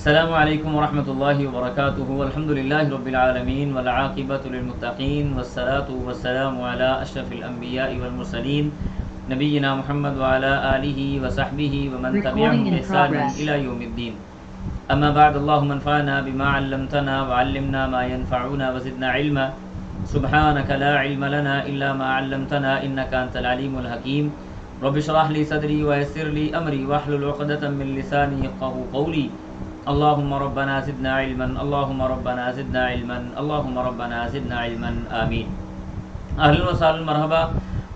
السلام علیکم ورحمۃ اللہ وبرکاتہ الحمد للہ رب العالمین والعاقبۃ للمتقین والصلاة والسلام علی اشرف الانبیاء والمرسلین نبینا محمد وعلی آلہ وصحبہ ومن تبعہم بإحسان الی یوم الدین اما بعد اللہم انفعنا بما علمتنا وعلمنا ما ينفعنا وزدنا علما سبحانک لا علم لنا الا ما علمتنا انک انت العلیم الحکیم رب اشرح لی صدری ویسر لی امری واحلل عقدۃ من لسانی یفقہوا قولی اللہم ربنا زدنا علما اللہم ربنا زدنا علما اللہم ربنا زدنا علما آمین۔ اہلا و سہلا مرحبا،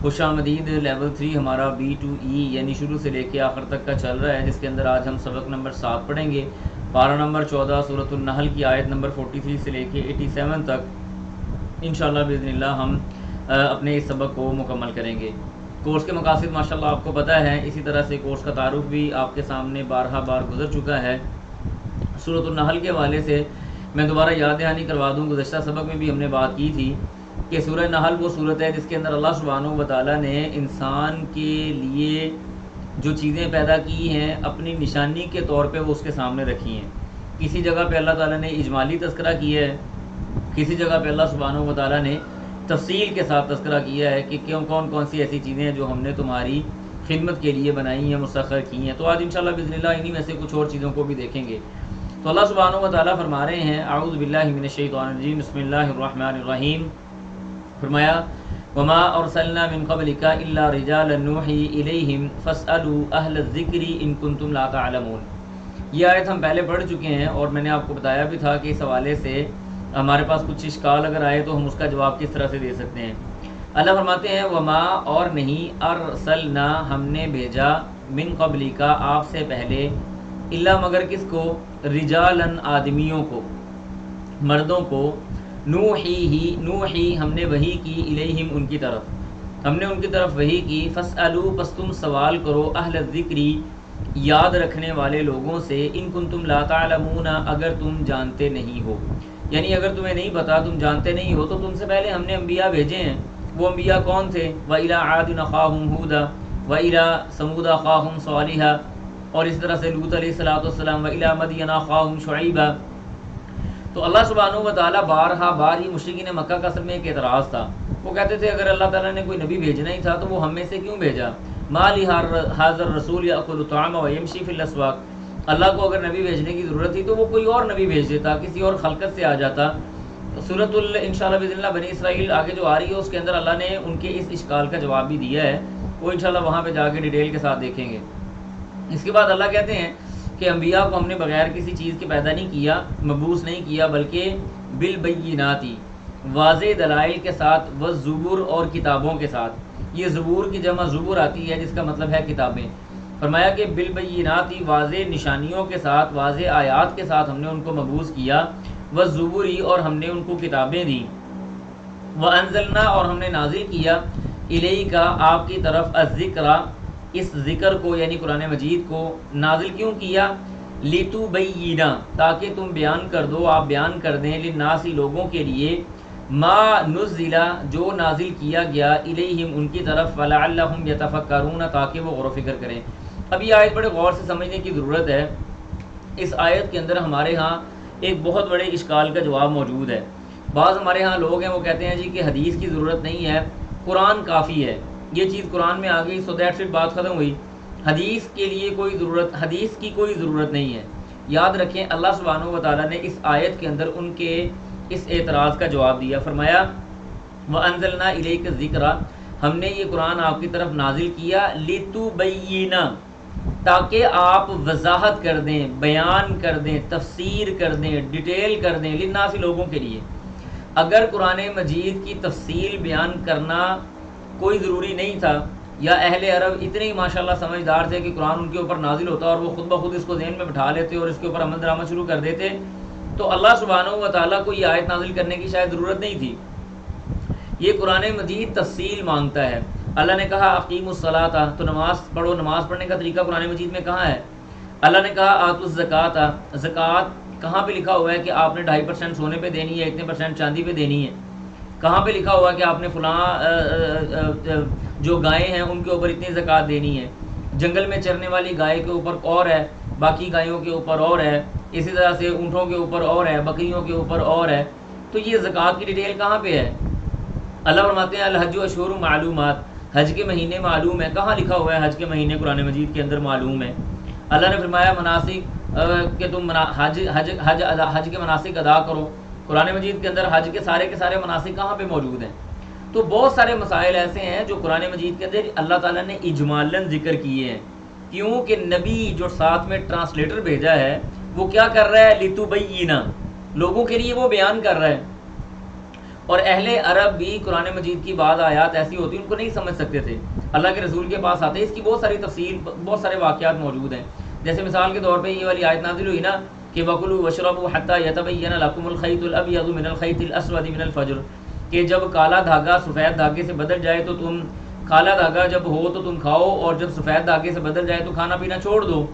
خوش آمدید۔ لیول 3 ہمارا B2E یعنی شروع سے لے کے آخر تک کا چل رہا ہے، جس کے اندر آج ہم سبق نمبر 7 پڑھیں گے، پارہ نمبر 14 سورۃ النحل کی آیت نمبر 43 سے لے کے 87 تک انشاءاللہ باذن اللہ ہم اپنے اس سبق کو مکمل کریں گے۔ کورس کے مقاصد ماشاءاللہ آپ کو پتہ ہے، اسی طرح سے کورس کا تعارف بھی آپ کے سامنے بارہا بار گزر چکا ہے۔ سورۃ النحل کے حوالے سے میں دوبارہ یاد دہانی کروا دوں، گزشتہ سبق میں بھی ہم نے بات کی تھی کہ سورہ نحل وہ صورت ہے جس کے اندر اللہ سبحانہ و تعالیٰ نے انسان کے لیے جو چیزیں پیدا کی ہیں اپنی نشانی کے طور پہ وہ اس کے سامنے رکھی ہیں۔ کسی جگہ پہ اللہ تعالیٰ نے اجمالی تذکرہ کیا ہے، کسی جگہ پہ اللہ سبحانہ و تعالیٰ نے تفصیل کے ساتھ تذکرہ کیا ہے کہ کون سی ایسی چیزیں ہیں جو ہم نے تمہاری خدمت کے لیے بنائی ہیں، مسخر کی ہیں۔ تو آج انشاءاللہ باذن اللہ انہی میں سے کچھ اور چیزوں کو بھی دیکھیں گے۔ تو اللہ سبحانہ و تعالیٰ فرما رہے ہیں، اعوذ باللہ من الشیطان الرجیم، بسم اللہ الرحمن الرحیم، فرمایا وما ارسلنا من قبلک الا رجالا نوحی الیہم فاسألوا اہل الذکر ان کنتم لا تعلمون۔ یہ آیت ہم پہلے پڑھ چکے ہیں اور میں نے آپ کو بتایا بھی تھا کہ اس حوالے سے ہمارے پاس کچھ اشکال اگر آئے تو ہم اس کا جواب کس طرح سے دے سکتے ہیں۔ اللہ فرماتے ہیں وما اور نہیں، ارسلنا ہم نے بھیجا، من قبلک آپ سے پہلے، الا مگر کس کو، رجالن آدمیوں کو، مردوں کو، نوحی ہم نے وحی کی، الیہم ان کی طرف، ہم نے ان کی طرف وحی کی، فاسألوا پس تم سوال کرو، اہل الذکری یاد رکھنے والے لوگوں سے، ان کنتم لا تعلمون اگر تم جانتے نہیں ہو، یعنی اگر تمہیں نہیں پتا، تم جانتے نہیں ہو تو تم سے پہلے ہم نے انبیاء بھیجے ہیں۔ وہ انبیاء کون تھے؟ وَإِلَىٰ عَادٍ أَخَاهُمْ هُودًا وَإِلَىٰ ثَمُودَ أَخَاهُمْ صَالِحًا، اور اس طرح سے لوط علیہ السلام، وَإِلَىٰ مَدْيَنَ أَخَاهُمْ شُعَيْبًا۔ تو اللہ سبحانہ و تعالیٰ بار ہی مشرکین مکہ کا اصل میں ایک اعتراض تھا، وہ کہتے تھے اگر اللہ تعالیٰ نے کوئی نبی بھیجنا ہی تھا تو وہ ہم میں سے کیوں بھیجا؟ مَا لِهَٰذَا الرَّسُولِ يَأْكُلُ الطَّعَامَ وَيَمْشِي فِي الْأَسْوَاقِ، اللہ کو اگر نبی بھیجنے کی ضرورت تھی تو وہ کوئی اور نبی بھیج دیتا، کسی اور خلقت سے آ جاتا۔ سورۃ انشاءاللہ باذن اللہ بنی اسرائیل آگے جو آ رہی ہے اس کے اندر اللہ نے ان کے اس اشکال کا جواب بھی دیا ہے، وہ انشاءاللہ وہاں پہ جا کے ڈیٹیل کے ساتھ دیکھیں گے۔ اس کے بعد اللہ کہتے ہیں کہ انبیاء کو ہم نے بغیر کسی چیز کے پیدا نہیں کیا، مبعوث نہیں کیا، بلکہ بالبیناتی واضح دلائل کے ساتھ، والزبور اور کتابوں کے ساتھ۔ یہ زبور کی جمع زبور آتی ہے جس کا مطلب ہے کتابیں۔ فرمایا کہ بالبیناتی واضح نشانیوں کے ساتھ، واضح آیات کے ساتھ ہم نے ان کو مبعوث کیا، والزبوری اور ہم نے ان کو کتابیں دی، وانزلنا اور ہم نے نازل کیا، الیک آپ کی طرف، الذکر اس ذکر کو یعنی قرآن مجید کو نازل کیوں کیا، لتبینا تاکہ تم بیان کر دو، آپ بیان کر دیں، للناس لوگوں کے لیے، ما نزل جو نازل کیا گیا، الیہم ان کی طرف، ولعلہم یتفکرون تاکہ وہ غور و فکر کریں۔ اب یہ آیت بڑے غور سے سمجھنے کی ضرورت ہے۔ اس آیت کے اندر ہمارے ہاں ایک بہت بڑے اشکال کا جواب موجود ہے۔ بعض ہمارے ہاں لوگ ہیں وہ کہتے ہیں جی کہ حدیث کی ضرورت نہیں ہے، قرآن کافی ہے، یہ چیز قرآن میں آ گئی، سو دیٹس اٹ، بات ختم ہوئی، حدیث کے لیے کوئی ضرورت، حدیث کی کوئی ضرورت نہیں ہے۔ یاد رکھیں اللہ سبحانہ و تعالیٰ نے اس آیت کے اندر ان کے اس اعتراض کا جواب دیا۔ فرمایا وَأَنزَلْنَا إِلَيْكَ الذِّكْرَ ہم نے یہ قرآن آپ کی طرف نازل کیا، لِتُبَيِّنَ تاکہ آپ وضاحت کر دیں، بیان کر دیں، تفسیر کر دیں، ڈیٹیل کر دیں، للناس لوگوں کے لیے۔ اگر قرآن مجید کی تفصیل بیان کرنا کوئی ضروری نہیں تھا، یا اہل عرب اتنے ہی ماشاءاللہ سمجھدار تھے کہ قرآن ان کے اوپر نازل ہوتا اور وہ خود بخود اس کو ذہن میں بٹھا لیتے اور اس کے اوپر عمل درآمد شروع کر دیتے، تو اللہ سبحانہ و تعالیٰ کو یہ آیت نازل کرنے کی شاید ضرورت نہیں تھی۔ یہ قرآن مجید تفصیل مانگتا ہے۔ اللہ نے کہا اقیموا الصلاۃ تو نماز پڑھو، نماز پڑھنے کا طریقہ قرآن مجید میں کہاں ہے؟ اللہ نے کہا آتوا الزکوٰۃ، زکوٰۃ کہاں پہ لکھا ہوا ہے کہ آپ نے 2.5% سونے پہ دینی ہے، اتنے % چاندی پہ دینی ہے؟ کہاں پہ لکھا ہوا ہے کہ آپ نے فلاں جو گائیں ہیں ان کے اوپر اتنی زکوٰۃ دینی ہے؟ جنگل میں چرنے والی گائے کے اوپر اور ہے، باقی گایوں کے اوپر اور ہے، اسی طرح سے اونٹوں کے اوپر اور ہے، بکریوں کے اوپر اور ہے. تو یہ زکوٰۃ کی ڈیٹیل کہاں پہ ہے؟ اللہ فرماتے ہیں الحج اشہر معلومات، حج کے مہینے معلوم ہے. کہاں لکھا ہوا ہے حج کے مہینے؟ قرآن مجید کے اندر معلوم ہے. اللہ نے فرمایا مناسک کہ تم حج کے مناسک ادا کرو. قرآن مجید کے اندر حج کے سارے مناسک کہاں پہ موجود ہیں؟ تو بہت سارے مسائل ایسے ہیں جو قرآن مجید کے اندر اللہ تعالیٰ نے اجمالاً ذکر کیے ہیں. کیوں کہ نبی جو ساتھ میں ٹرانسلیٹر بھیجا ہے وہ کیا کر رہا ہے؟ لتبینا، لوگوں کے لیے وہ بیان کر رہا ہے. اور اہل عرب بھی قرآن مجید کی بعض آیات ایسی ہوتی ان کو نہیں سمجھ سکتے تھے، اللہ کے رسول کے پاس آتے. اس کی بہت ساری تفصیل، بہت سارے واقعات موجود ہیں. جیسے مثال کے طور پہ یہ والی آیت نازل ہوئی نا کہ وَكُلُوا وَاشْرَبُوا حَتَّى يَتَبَيَّنَ لَكُمُ الْخَيْطُ الْأَبْيَضُ مِنَ الْخَيْطِ الْأَسْوَدِ مِنَ الْفَجْرِ، کہ جب کالا دھاگا سفید دھاگے سے بدل جائے تو تم، کالا دھاگا جب ہو تو تم کھاؤ، اور جب سفید دھاگے سے بدل جائے تو کھانا پینا چھوڑ دو.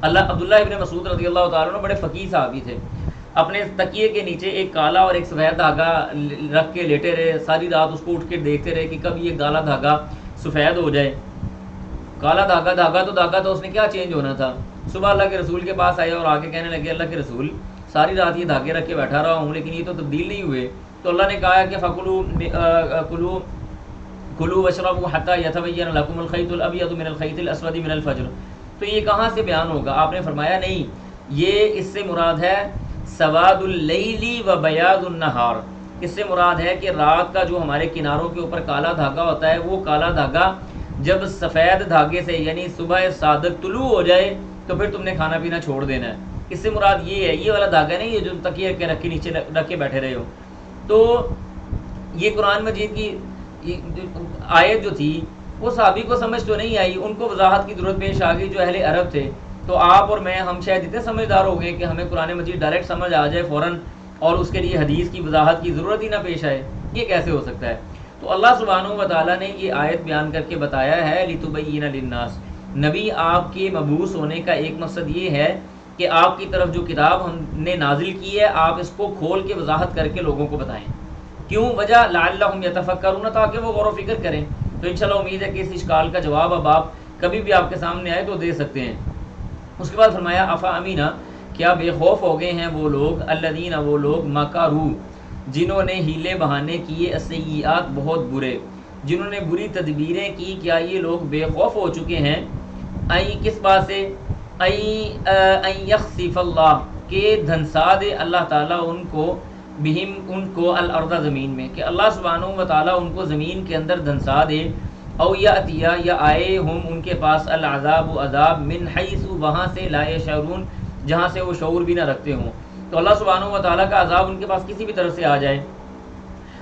عبداللہ ابن مسعود رضی اللہ تعالیٰ عنہ بڑے فقیہ صحابی تھے. اپنے تکیے کے نیچے ایک کالا اور ایک سفید دھاگا رکھ کے لیٹے رہے، ساری رات اس کو اٹھ کے دیکھتے رہے کہ کب یہ کالا دھاگا سفید ہو جائے. کالا دھاگا تو اس نے کیا چینج ہونا تھا. صبح اللہ کے رسول کے پاس آئے اور آگے کہنے لگے اللہ کے رسول ساری رات یہ دھاگے رکھ کے بیٹھا رہا ہوں لیکن یہ تو تبدیل نہیں ہوئے. تو اللہ نے کہا کہ کلوا واشربوا حتى يتبين لكم الخيط الابيض من الخيط الاسود من الفجر. تو یہ کہاں سے بیان ہوگا؟ آپ نے فرمایا نہیں، یہ اس سے مراد ہے سواد اللیل و بیاض النہار. اس سے مراد ہے کہ رات کا جو ہمارے کناروں کے اوپر کالا دھاگا ہوتا ہے وہ کالا دھاگا جب سفید دھاگے سے یعنی صبح صادق طلوع ہو جائے تو پھر تم نے کھانا پینا چھوڑ دینا ہے. اس سے مراد یہ ہے، یہ والا دھاگا نہیں یہ جو تکیے کے رکھ کے نیچے رکھ کے بیٹھے رہے ہو. تو یہ قرآن مجید کی آیت جو تھی وہ صحابی کو سمجھ تو نہیں آئی، ان کو وضاحت کی ضرورت پیش آ گئی جو اہل عرب تھے. تو آپ اور میں ہم شاید اتنے سمجھدار ہو گئے کہ ہمیں قرآن مجید ڈائریکٹ سمجھ آ جائے فوراً اور اس کے لیے حدیث کی وضاحت کی ضرورت ہی نہ پیش آئے. یہ کیسے ہو سکتا ہے؟ تو اللہ سبحانہ و تعالیٰ نے یہ آیت بیان کر کے بتایا ہے لِتُبَيِّنَ لِلنَّاسِ. نبی آپ کے مبعوث ہونے کا ایک مقصد یہ ہے کہ آپ کی طرف جو کتاب ہم نے نازل کی ہے آپ اس کو کھول کے وضاحت کر کے لوگوں کو بتائیں. کیوں؟ وجہ لعلہم یتفکرون، تاکہ وہ غور و فکر کریں. تو انشاءاللہ امید ہے کہ اس اشکال کا جواب اب آپ کبھی بھی آپ کے سامنے آئے تو دے سکتے ہیں. اس کے بعد فرمایا افا امینہ، کیا بے خوف ہو گئے ہیں وہ لوگ، الذین وہ لوگ مکروا جنہوں نے ہیلے بہانے کیے، السیئات بہت برے، جنہوں نے بری تدبیریں کی، کیا یہ لوگ بے خوف ہو چکے ہیں؟ کس بات سے؟ یخسف اللہ، کہ دھنسا دے اللہ تعالیٰ ان کو، بہم ان کو، الارض زمین میں، کہ اللہ سبحانہ و تعالیٰ ان کو زمین کے اندر دھنسا دے. او یاتیا یا آئے ہم ان کے پاس العذاب عذاب من حیث وہاں سے، لا یشعرون جہاں سے وہ شعور بھی نہ رکھتے ہوں. تو اللہ سبحانہ و تعالیٰ کا عذاب ان کے پاس کسی بھی طرف سے آ جائے.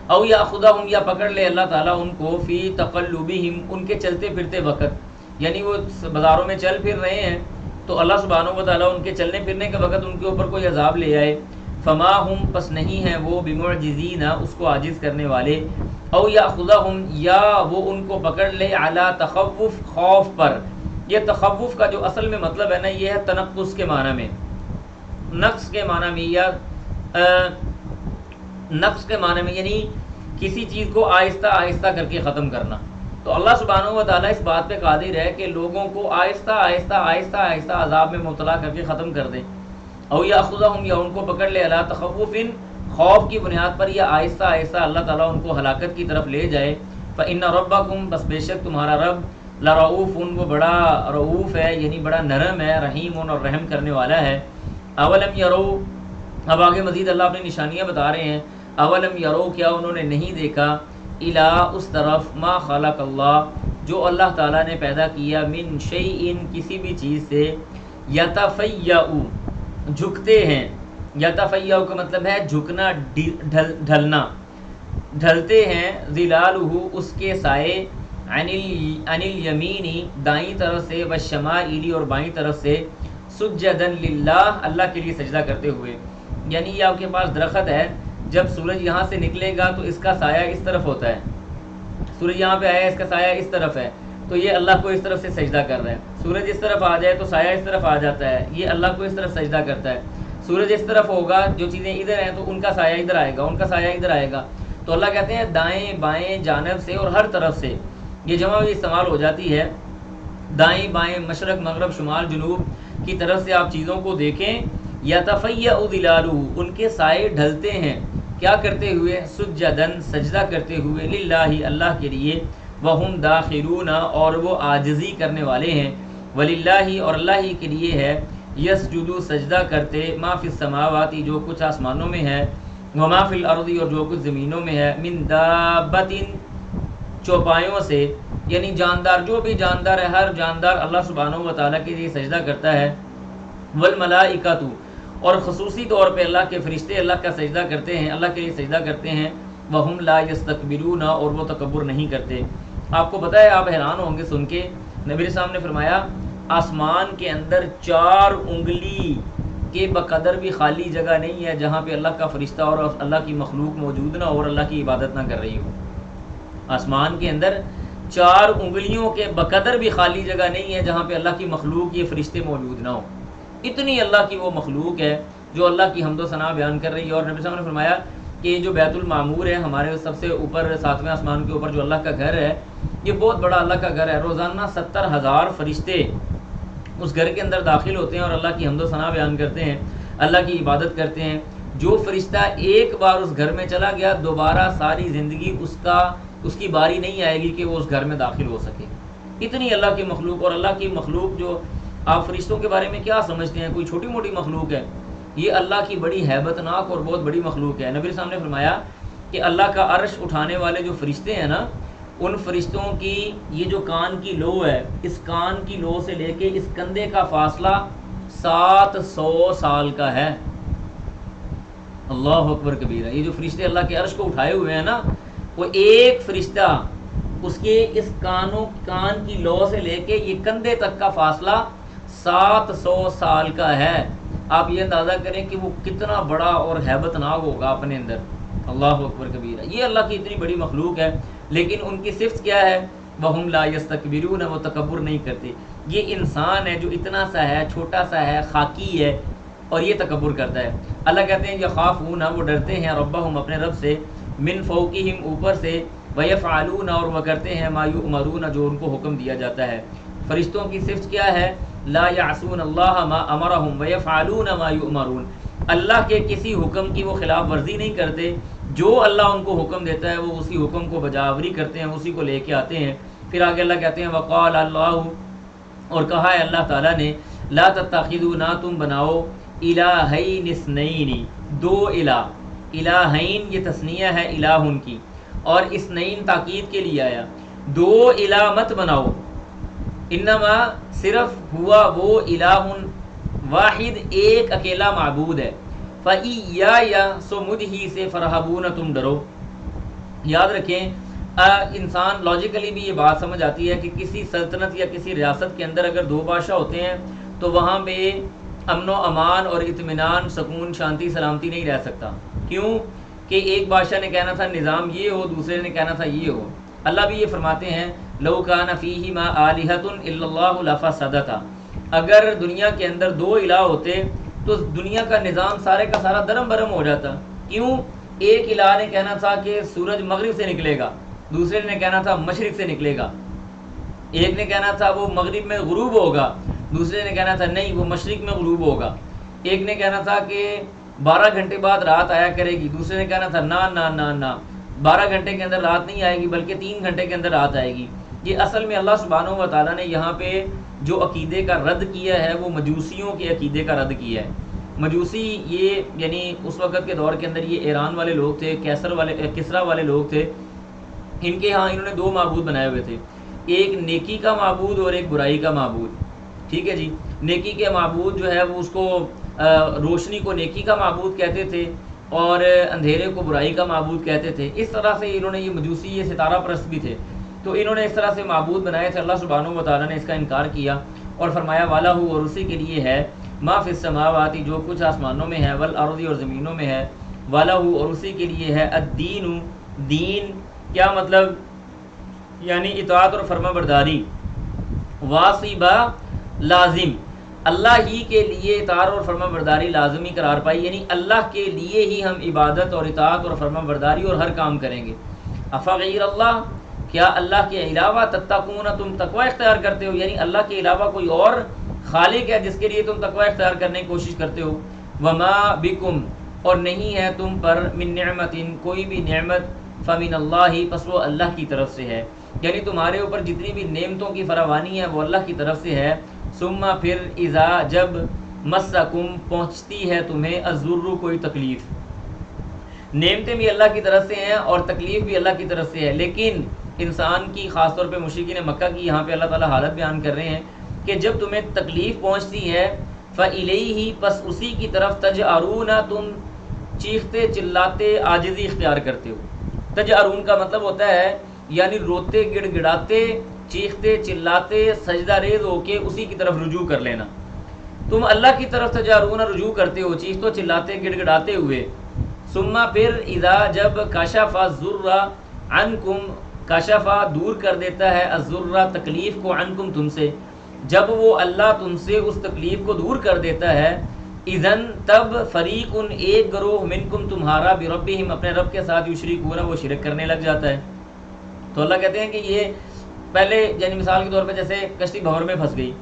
او یاخذہم یا پکڑ لے اللہ تعالیٰ ان کو فی تقلبہم ان کے چلتے پھرتے وقت، یعنی وہ بازاروں میں چل پھر رہے ہیں تو اللہ سبحانہ و تعالیٰ ان کے چلنے پھرنے کے وقت ان کے اوپر کوئی عذاب لے آئے. فما ہم پس نہیں ہیں وہ بمعجزین اس کو عاجز کرنے والے. او یاخذہم یا وہ ان کو پکڑ لے علی تخوف خوف پر. یہ تخوف کا جو اصل میں مطلب ہے نا یہ ہے تنقص کے معنی میں، نقص کے معنی میں، یا نقص کے معنی میں یعنی کسی چیز کو آہستہ آہستہ کر کے ختم کرنا. تو اللہ سبحانہ و تعالیٰ اس بات پہ قادر ہے کہ لوگوں کو آہستہ آہستہ آہستہ آہستہ عذاب میں مبتلا کر کے ختم کر دے. او یاخذہم یا ان کو پکڑ لے علی تخوف خوف کی بنیاد پر، یا آہستہ آہستہ اللہ تعالیٰ ان کو ہلاکت کی طرف لے جائے. فإن ربکم بس بے شک تمہارا رب، لرؤوف وہ بڑا رؤوف ہے یعنی بڑا نرم ہے، رحیم اور رحم کرنے والا ہے. اولم یرو، اب آگے مزید اللہ اپنی نشانیاں بتا رہے ہیں. اولم یرو کیا انہوں نے نہیں دیکھا، الا اس طرف، ما خلق اللہ جو اللہ تعالیٰ نے پیدا کیا، من شیء کسی بھی چیز سے، یتفیع جھکتے ہیں. یتفیع کا مطلب ہے جھکنا، ڈھلنا، ڈھلتے ہیں، ظلالہ اس کے سائے، عن الیمین دائیں طرف سے، والشمائل اور بائیں طرف سے، سجدن للہ اللہ کے لیے سجدہ کرتے ہوئے. یعنی یہ آپ کے پاس درخت ہے، جب سورج یہاں سے نکلے گا تو اس کا سایہ اس طرف ہوتا ہے، سورج یہاں پہ آیا اس کا سایہ اس طرف ہے تو یہ اللہ کو اس طرف سے سجدہ کر رہا ہے. سورج اس طرف آ جائے تو سایہ اس طرف آ جاتا ہے، یہ اللہ کو اس طرف سجدہ کرتا ہے. سورج اس طرف ہوگا، جو چیزیں ادھر ہیں تو ان کا سایہ ادھر آئے گا، ان کا سایہ ادھر آئے گا. تو اللہ کہتے ہیں دائیں بائیں جانب سے اور ہر طرف سے، یہ جمع بھی استعمال ہو جاتی ہے. دائیں بائیں، مشرق مغرب شمال جنوب کی طرف سے آپ چیزوں کو دیکھیں یتفیأ ظلالہ، ان کے سائے ڈھلتے ہیں، کیا کرتے ہوئے؟ سجدن، سجدہ کرتے ہوئے، للہ، اللہ کے لیے، وہم داخرون، اور وہ عاجزی کرنے والے ہیں، وللہ، اور اللہ ہی کے لیے ہے، یسجدو، سجدہ کرتے، ما فی السماوات، جو کچھ آسمانوں میں ہے، وما فی الارض، اور جو کچھ زمینوں میں ہے، من دابۃ، چوپایوں سے، یعنی جاندار، جو بھی جاندار ہے، ہر جاندار اللہ سبحانہ و تعالیٰ کے لیے سجدہ کرتا ہے، والملائکۃ، اور خصوصی طور پہ اللہ کے فرشتے اللہ کا سجدہ کرتے ہیں، اللہ کے لیے سجدہ کرتے ہیں، وہم لا یستکبرون، اور وہ تکبر نہیں کرتے۔ آپ کو پتہ ہے، آپ حیران ہوں گے سن کے، نبی علیہ السلام نے فرمایا آسمان کے اندر 4 انگلی کے بقدر بھی خالی جگہ نہیں ہے جہاں پہ اللہ کا فرشتہ اور اللہ کی مخلوق موجود نہ ہو اور اللہ کی عبادت نہ کر رہی ہو۔ آسمان کے اندر 4 انگلیوں کے بقدر بھی خالی جگہ نہیں ہے جہاں پہ اللہ کی مخلوق یہ فرشتے موجود نہ ہو۔ اتنی اللہ کی وہ مخلوق ہے جو اللہ کی حمد و ثنا بیان کر رہی ہے۔ اور نبی صلی اللہ علیہ وسلم نے فرمایا کہ یہ جو بیت المعمور ہے ہمارے سب سے اوپر 7ویں آسمان کے اوپر جو اللہ کا گھر ہے، یہ بہت بڑا اللہ کا گھر ہے۔ روزانہ 70,000 فرشتے اس گھر کے اندر داخل ہوتے ہیں اور اللہ کی حمد و ثنا بیان کرتے ہیں، اللہ کی عبادت کرتے ہیں۔ جو فرشتہ ایک بار اس گھر میں چلا گیا، دوبارہ ساری زندگی اس کی باری نہیں آئے گی کہ وہ اس گھر میں داخل ہو سکے۔ اتنی اللہ کی مخلوق، اور اللہ کی مخلوق جو آپ فرشتوں کے بارے میں کیا سمجھتے ہیں؟ کوئی چھوٹی موٹی مخلوق ہے؟ یہ اللہ کی بڑی ہیبت ناک اور بہت بڑی مخلوق ہے۔ نبی صاحب نے فرمایا کہ اللہ کا عرش اٹھانے والے جو فرشتے ہیں نا، ان فرشتوں کی یہ جو کان کی لو ہے، اس کان کی لو سے لے کے اس کندھے کا فاصلہ 700 سال کا ہے۔ اللہ اکبر کبیرہ۔ یہ جو فرشتے اللہ کے عرش کو اٹھائے ہوئے ہیں نا، وہ ایک فرشتہ اس کے اس کان کی لو سے لے کے یہ کندھے تک کا فاصلہ 700 سال کا ہے۔ آپ یہ اندازہ کریں کہ وہ کتنا بڑا اور ہیبت ناک ہوگا اپنے اندر۔ اللہ اکبر کبیرہ۔ یہ اللہ کی اتنی بڑی مخلوق ہے، لیکن ان کی صفت کیا ہے؟ وہم لا یستکبرون، وہ تکبر نہیں کرتے۔ یہ انسان ہے جو اتنا سا ہے، چھوٹا سا ہے، خاکی ہے، اور یہ تکبر کرتا ہے۔ اللہ کہتے ہیں یخافون، وہ ڈرتے ہیں، ربہم، اپنے رب سے، من فوقہم، اوپر سے، ویفعلون، اور وہ کرتے ہیں، ما یؤمرون، جو ان کو حکم دیا جاتا ہے۔ فرشتوں کی صفت کیا ہے؟ لا یعصون اللہ ما امرہم ویفعلون ما یؤمرون، اللہ کے کسی حکم کی وہ خلاف ورزی نہیں کرتے، جو اللہ ان کو حکم دیتا ہے وہ اسی حکم کو بجاوری کرتے ہیں، اسی کو لے کے آتے ہیں۔ پھر آگے اللہ کہتے ہیں وقال اللہ، اور کہا ہے اللہ تعالیٰ نے، لا تتخذوا، نہ تم بناؤ، الہین اثنین، 2 الہ۔ الہین یہ تثنیہ ہے الہن کی، اور اثنین تاکید کے لیے آیا۔ 2 الہ مت بناؤ، انما صرف ہوا وہ الہ واحد، ایک اکیلا معبود ہے۔ فَإِيَّايَ، سو مجھ ہی سے، فرحبون، تم ڈرو۔ یاد رکھیں، انسان لاجیکلی بھی یہ بات سمجھ آتی ہے کہ کسی سلطنت یا کسی ریاست کے اندر اگر 2 بادشاہ ہوتے ہیں تو وہاں پہ امن و امان اور اطمینان، سکون، شانتی، سلامتی نہیں رہ سکتا۔ کیوں؟ کہ ایک بادشاہ نے کہنا تھا نظام یہ ہو، دوسرے نے کہنا تھا یہ ہو۔ اللہ بھی یہ فرماتے ہیں لو کان فیہما آلہۃ الا اللہ لفسدتا، اگر دنیا کے اندر 2 الہ ہوتے تو دنیا کا نظام سارے کا سارا درم برم ہو جاتا۔ کیوں؟ ایک الہ نے کہنا تھا کہ سورج مغرب سے نکلے گا، دوسرے نے کہنا تھا مشرق سے نکلے گا، ایک نے کہنا تھا وہ مغرب میں غروب ہوگا، دوسرے نے کہنا تھا نہیں وہ مشرق میں غروب ہوگا، ایک نے کہنا تھا کہ 12 گھنٹے بعد رات آیا کرے گی، دوسرے نے کہنا تھا نہ نہ نہ نہ 12 گھنٹے کے اندر رات نہیں آئے گی بلکہ 3 گھنٹے کے اندر رات آئے گی۔ یہ اصل میں اللہ سبحانہ و تعالیٰ نے یہاں پہ جو عقیدے کا رد کیا ہے وہ مجوسیوں کے عقیدے کا رد کیا ہے۔ مجوسی یہ یعنی اس وقت کے دور کے اندر یہ ایران والے لوگ تھے، کسرا والے لوگ تھے، ان کے ہاں انہوں نے 2 معبود بنائے ہوئے تھے، ایک نیکی کا معبود اور ایک برائی کا معبود۔ ٹھیک ہے جی، نیکی کے معبود جو ہے وہ اس کو روشنی کو نیکی کا معبود کہتے تھے اور اندھیرے کو برائی کا معبود کہتے تھے۔ اس طرح سے انہوں نے یہ مجوسی یہ ستارہ پرست بھی تھے، تو انہوں نے اس طرح سے معبود بنائے تھے۔ اللہ سبحانہ و تعالیٰ نے اس کا انکار کیا اور فرمایا والا ہو، اور اسی کے لیے ہے، ما فی السماوات، جو کچھ آسمانوں میں ہے، والارض، اور زمینوں میں ہے، والا ہو، اور اسی کے لیے ہے، الدین، دین کیا مطلب؟ یعنی اطاعت اور فرما برداری، واصبہ، لازم، اللہ ہی کے لیے اطاعت اور فرما برداری لازمی قرار پائی، یعنی اللہ کے لیے ہی ہم عبادت اور اطاعت اور فرما برداری اور ہر کام کریں گے۔ افغیر اللہ، کیا اللہ کے علاوہ، تتقون، تم تقوی اختیار کرتے ہو، یعنی اللہ کے علاوہ کوئی اور خالق ہے جس کے لیے تم تقوی اختیار کرنے کی کوشش کرتے ہو۔ وما بکم اور نہیں ہے تم پر من نعمت کوئی بھی نعمت فمن اللہ پس وہ اللہ کی طرف سے ہے، یعنی تمہارے اوپر جتنی بھی نعمتوں کی فراوانی ہے وہ اللہ کی طرف سے ہے۔ ثم پھر اذا جب مسکم پہنچتی ہے تمہیں الضر کوئی تکلیف، نعمتیں بھی اللہ کی طرف سے ہیں اور تکلیف بھی اللہ کی طرف سے ہے، لیکن انسان کی خاص طور پہ مشرکین مکہ کی یہاں پہ اللہ تعالیٰ حالت بیان کر رہے ہیں کہ جب تمہیں تکلیف پہنچتی ہے فَإِلَيْهِ پس اسی کی طرف تجأرون تم چیختے چلاتے عاجزی اختیار کرتے ہو۔ تجأرون کا مطلب ہوتا ہے یعنی روتے گڑ گڑاتے چیختے چلاتے سجدہ ریز ہو کے اسی کی طرف رجوع کر لینا، تم اللہ کی طرف تجأرون رجوع کرتے ہو چیختے چلاتے گڑ گڑاتے ہوئے۔ ثم پھر اذا جب کشف الضر عنکم کشف دور کر دیتا ہے الضر تکلیف کو عنکم تم سے، جب وہ اللہ تم سے اس تکلیف کو دور کر دیتا ہے اذن تب فریق ایک گروہ منکم تمہارا بربہم اپنے رب کے ساتھ یشرکون وہ شرک کرنے لگ جاتا ہے۔ تو اللہ کہتے ہیں کہ یہ پہلے یعنی مثال کے طور پہ جیسے کشتی بھنور میں پھنس گئی،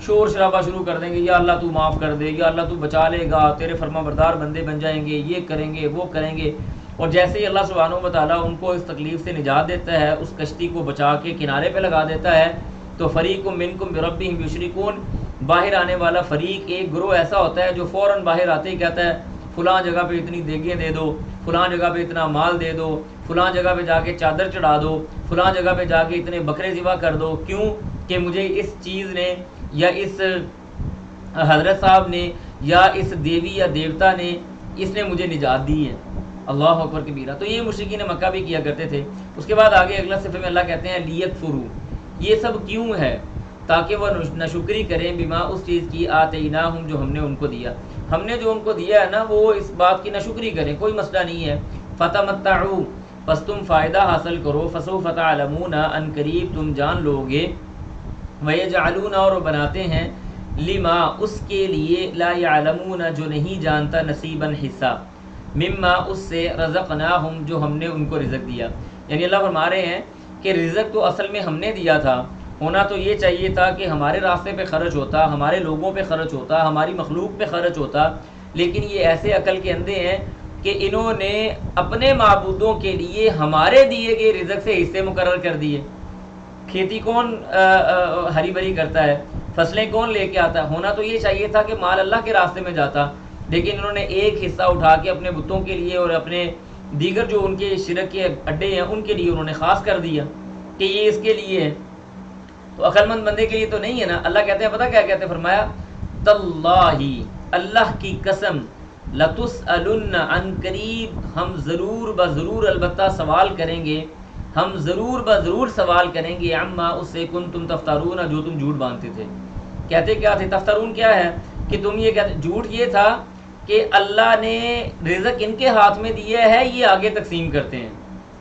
شور شرابہ شروع کر دیں گے، یا اللہ تو معاف کر دے، یا اللہ تو بچا لے گا، تیرے فرما بردار بندے بن جائیں گے، یہ کریں گے وہ کریں گے، اور جیسے ہی اللہ سبحانہ و تعالیٰ ان کو اس تکلیف سے نجات دیتا ہے، اس کشتی کو بچا کے کنارے پہ لگا دیتا ہے، تو فریق منکم بربہم یشرکون باہر آنے والا فریق ایک گروہ ایسا ہوتا ہے جو فوراً باہر آتے ہی کہتا ہے فلاں جگہ پہ اتنی دیگیں دے دو، فلاں جگہ پہ اتنا مال دے دو، فلاں جگہ پہ جا کے چادر چڑھا دو، فلاں جگہ پہ جا کے اتنے بکرے ذبح کر دو، کیوں کہ مجھے اس چیز نے یا اس حضرت صاحب نے یا اس دیوی یا دیوتا نے اس نے مجھے نجات دی ہے۔ اللہ اکبر کبیرہ۔ تو یہ مشرکین مکہ بھی کیا کرتے تھے۔ اس کے بعد آگے اگلا صفحے میں اللہ کہتے ہیں لیکفروا، یہ سب کیوں ہے؟ تاکہ وہ ناشکری کریں بما اس چیز کی آتیناہم جو ہم نے ان کو دیا، ہم نے جو ان کو دیا ہے نا وہ اس بات کی ناشکری کریں، کوئی مسئلہ نہیں ہے۔ فتمتعوا پس تم فائدہ حاصل کرو، فسوف تعلمون ان قریب تم جان لو گے، ویجعلون اور بناتے ہیں لما اس کے لیے لا یعلمون جو نہیں جانتا نصیبا حصہ، مما اس سے رزقناہم جو ہم نے ان کو رزق دیا۔ یعنی اللہ فرما رہے ہیں کہ رزق تو اصل میں ہم نے دیا تھا، ہونا تو یہ چاہیے تھا کہ ہمارے راستے پہ خرچ ہوتا، ہمارے لوگوں پہ خرچ ہوتا، ہماری مخلوق پہ خرچ ہوتا، لیکن یہ ایسے عقل کے اندھے ہیں کہ انہوں نے اپنے معبودوں کے لیے ہمارے دیے گئے رزق سے حصے مقرر کر دیے۔ کھیتی کون ہری بھری کرتا ہے، فصلیں کون لے کے آتا ہے؟ ہونا تو یہ چاہیے تھا کہ مال اللہ کے راستے میں جاتا، لیکن انہوں نے ایک حصہ اٹھا کے اپنے بتوں کے لیے اور اپنے دیگر جو ان کے شرک کے اڈے ہیں ان کے لیے انہوں نے خاص کر دیا کہ یہ اس کے لیے ہے۔ تو عقل مند بندے کے لیے تو نہیں ہے نا۔ اللہ کہتے ہیں، پتہ کیا کہتے ہیں؟ فرمایا تاللہ اللہ کی قسم، لتسألن عن قریب ہم ضرور بضرور البتہ سوال کریں گے، ہم ضرور بضرور سوال کریں گے، عما اس سے کنتم تفترون جو تم جھوٹ باندھتے تھے۔ کہتے کیا تھے؟ تفترون کیا ہے کہ تم یہ کہتے، جھوٹ یہ تھا کہ اللہ نے رزق ان کے ہاتھ میں دیا ہے، یہ آگے تقسیم کرتے ہیں۔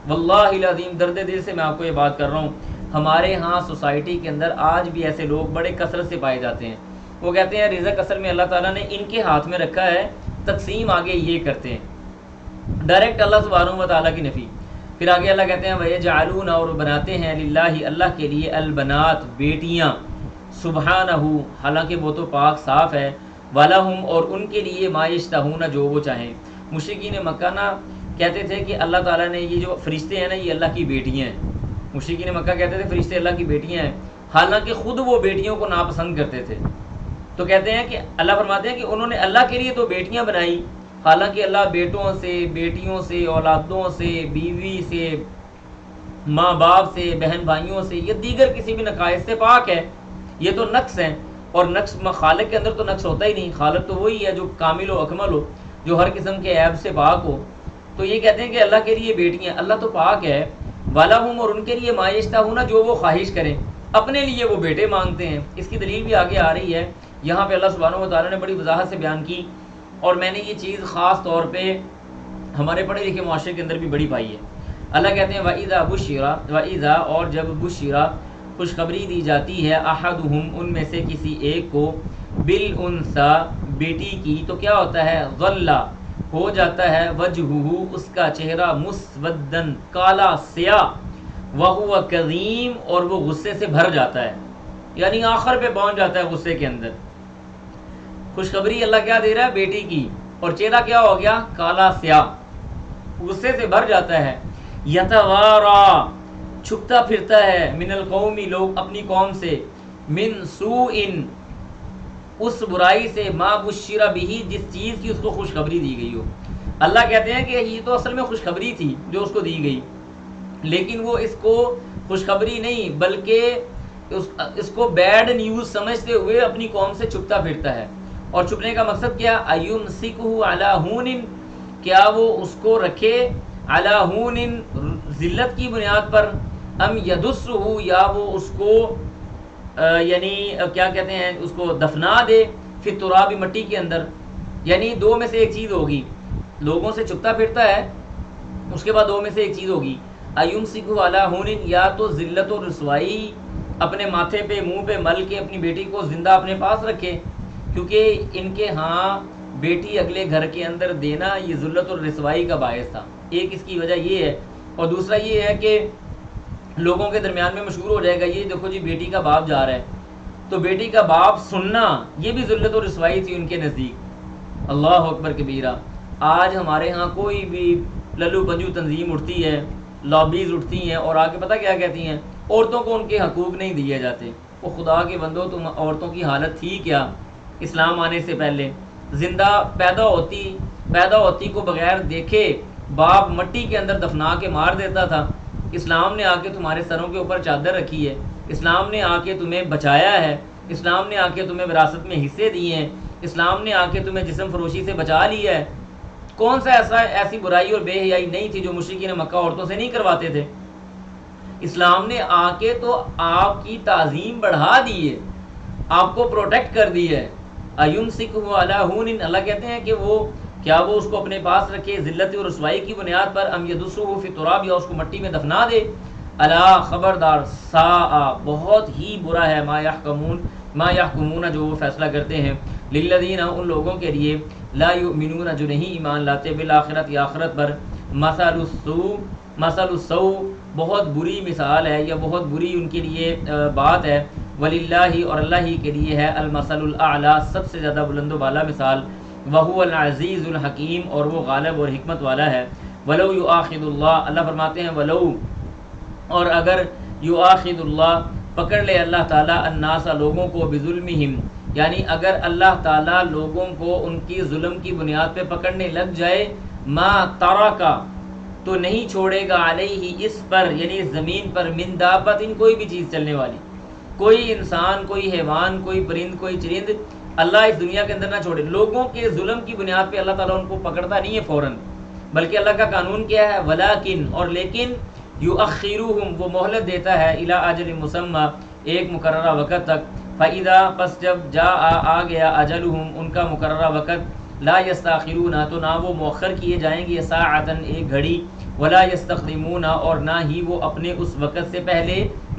واللہ العظیم درد دل سے میں آپ کو یہ بات کر رہا ہوں، ہمارے ہاں سوسائٹی کے اندر آج بھی ایسے لوگ بڑے کثرت سے پائے جاتے ہیں۔ وہ کہتے ہیں رزق اصل میں اللہ تعالیٰ نے ان کے ہاتھ میں رکھا ہے، تقسیم آگے یہ کرتے ہیں، ڈائریکٹ اللہ سبحانہ و تعالیٰ کی نفی۔ پھر آگے اللہ کہتے ہیں وَيَجْعَلُونَ اور بناتے ہیں للہ اللہ کے لیے البنات بیٹیاں، سبحانہ حالانکہ وہ تو پاک صاف ہے، وَلَهُمْ اور ان کے لیے مَا يَشْتَهُونَ جو وہ چاہیں۔ مشرکین مکہ نہ کہتے تھے کہ اللہ تعالیٰ نے یہ جو فرشتے ہیں نا یہ اللہ کی بیٹیاں ہیں۔ مشرکین مکہ کہتے تھے فرشتے اللہ کی بیٹیاں ہیں، حالانکہ خود وہ بیٹیوں کو ناپسند کرتے تھے۔ تو کہتے ہیں کہ اللہ فرماتے ہیں کہ انہوں نے اللہ کے لیے تو بیٹیاں بنائی، حالانکہ اللہ بیٹوں سے، بیٹیوں سے، اولادوں سے، بیوی سے، ماں باپ سے، بہن بھائیوں سے، یہ دیگر کسی بھی نقائص سے پاک ہے۔ یہ تو نقص ہیں، اور نقص خالق کے اندر تو نقص ہوتا ہی نہیں، خالق تو وہی ہے جو کامل و اکمل ہو، جو ہر قسم کے عیب سے پاک ہو۔ تو یہ کہتے ہیں کہ اللہ کے لیے بیٹیاں، اللہ تو پاک ہے، وَلَهُمْ اور ان کے لیے مَا يَشْتَهُونَ جو وہ خواہش کریں، اپنے لیے وہ بیٹے مانگتے ہیں۔ اس کی دلیل بھی آگے آ رہی ہے، یہاں پہ اللہ سبحانہ و تعالیٰ نے بڑی وضاحت سے بیان کی، اور میں نے یہ چیز خاص طور پہ ہمارے پڑھے لکھے معاشرے کے اندر بھی بڑی پائی ہے۔ اللہ کہتے ہیں وَإِذَا بُشِّرَ وَإِذَا اور جب بُشِّرَ خوشخبری دی جاتی ہے احدہم ان میں سے کسی ایک کو بالانثی بیٹی کی، تو کیا ہوتا ہے؟ ظل ہو جاتا ہے وجہہ اس کا چہرہ مسودن کالا سیاہ، وہو کظیم اور وہ غصے سے بھر جاتا ہے، یعنی آخر پہ پہنچ جاتا ہے غصے کے اندر۔ خوشخبری اللہ کیا دے رہا ہے؟ بیٹی کی، اور چہرہ کیا ہو گیا؟ کالا سیاہ، غصے سے بھر جاتا ہے. یتوارا، چھپتا پھرتا ہے، من القومی، لوگ اپنی قوم سے، من سوء، اس برائی سے، ما بشر بہ، جس چیز کی اس کو خوشخبری دی گئی ہو. اللہ کہتے ہیں کہ یہ تو اصل میں خوشخبری تھی جو اس کو دی گئی، لیکن وہ اس کو خوشخبری نہیں بلکہ اس کو بیڈ نیوز سمجھتے ہوئے اپنی قوم سے چھپتا پھرتا ہے. اور چھپنے کا مقصد کیا؟ ایمسکہ علی ہون، کیا وہ اس کو رکھے علی ہون، ذلت کی بنیاد پر، ام یدسہ، یا وہ اس کو یعنی کیا کہتے ہیں اس کو دفنا دے، فی التراب، مٹی کے اندر. یعنی دو میں سے ایک چیز ہوگی، لوگوں سے چھپتا پھرتا ہے، اس کے بعد دو میں سے ایک چیز ہوگی، ایمسکہ علی ہون، یا تو ذلت و رسوائی اپنے ماتھے پہ، منہ پہ مل کے اپنی بیٹی کو زندہ اپنے پاس رکھے، کیونکہ ان کے ہاں بیٹی اگلے گھر کے اندر دینا یہ ذلت اور رسوائی کا باعث تھا. ایک اس کی وجہ یہ ہے، اور دوسرا یہ ہے کہ لوگوں کے درمیان میں مشہور ہو جائے گا یہ دیکھو جی بیٹی کا باپ جا رہا ہے، تو بیٹی کا باپ سننا یہ بھی ذلت اور رسوائی تھی ان کے نزدیک. اللہ اکبر کبیرہ. آج ہمارے ہاں کوئی بھی للو پنجو تنظیم اٹھتی ہے، لابیز اٹھتی ہیں، اور آ کے پتہ کیا کہتی ہیں؟ عورتوں کو ان کے حقوق نہیں دیے جاتے. وہ خدا کے بندو، تم عورتوں کی حالت تھی کیا اسلام آنے سے پہلے؟ زندہ پیدا ہوتی کو بغیر دیکھے باپ مٹی کے اندر دفنا کے مار دیتا تھا. اسلام نے آ کے تمہارے سروں کے اوپر چادر رکھی ہے، اسلام نے آ کے تمہیں بچایا ہے، اسلام نے آ کے تمہیں وراثت میں حصے دیے ہیں، اسلام نے آ کے تمہیں جسم فروشی سے بچا لیا ہے. کون سا ایسی برائی اور بے حیائی نہیں تھی جو مشرکین مکہ عورتوں سے نہیں کرواتے تھے؟ اسلام نے آ کے تو آپ کی تعظیم بڑھا دی ہے، آپ کو پروٹیکٹ کر دی ہے. ایمسکہ علی ہون، اللہ کہتے ہیں کہ وہ کیا وہ اس کو اپنے پاس رکھے ذلت اور رسوائی کی بنیاد پر، ام یدسہ فی التراب، یا اس کو مٹی میں دفنا دے. الا، خبردار، ساء، بہت ہی برا ہے، ما یحکمون، جو وہ فیصلہ کرتے ہیں، للذین، ان لوگوں کے لیے، لا یؤمنون، جو نہیں ایمان لاتے، بالآخرت، یا آخرت پر، مثل السوء، بہت بری مثال ہے یا بہت بری ان کے لیے بات ہے. وللہ، اور اللہ ہی کے لیے ہے، المثل الاعلی، سب سے زیادہ بلند و بالا مثال، وہو العزیز الحکیم، اور وہ غالب اور حکمت والا ہے. ولو یؤاخذ اللہ، اللہ فرماتے ہیں ولو، اور اگر یؤاخذ اللہ، پکڑ لے اللہ تعالیٰ، الناس، لوگوں کو، بظلمہم، یعنی اگر اللہ تعالیٰ لوگوں کو ان کی ظلم کی بنیاد پہ پکڑنے لگ جائے، ما ترکا، تو نہیں چھوڑے گا، علیہ، اس پر، یعنی اس زمین پر، من دابت، کوئی بھی چیز چلنے والی، کوئی انسان، کوئی حیوان، کوئی پرند، کوئی چرند، اللہ اس دنیا کے اندر نہ چھوڑے. لوگوں کے ظلم کی بنیاد پہ اللہ تعالیٰ ان کو پکڑتا نہیں ہے فوراً، بلکہ اللہ کا قانون کیا ہے؟ ولیکن، اور لیکن، یؤخرہم، وہ مہلت دیتا ہے، الی اجل مسمی، ایک مقررہ وقت تک. فاذا، پس جب آ گیا، اجلہم، ان کا مقررہ وقت، لا یستاخرون، تو نہ وہ مؤخر کیے جائیں گے، ساعتن، ایک گھڑی، ولا یستقدمون، اور نہ ہی وہ اپنے اس وقت سے پہلے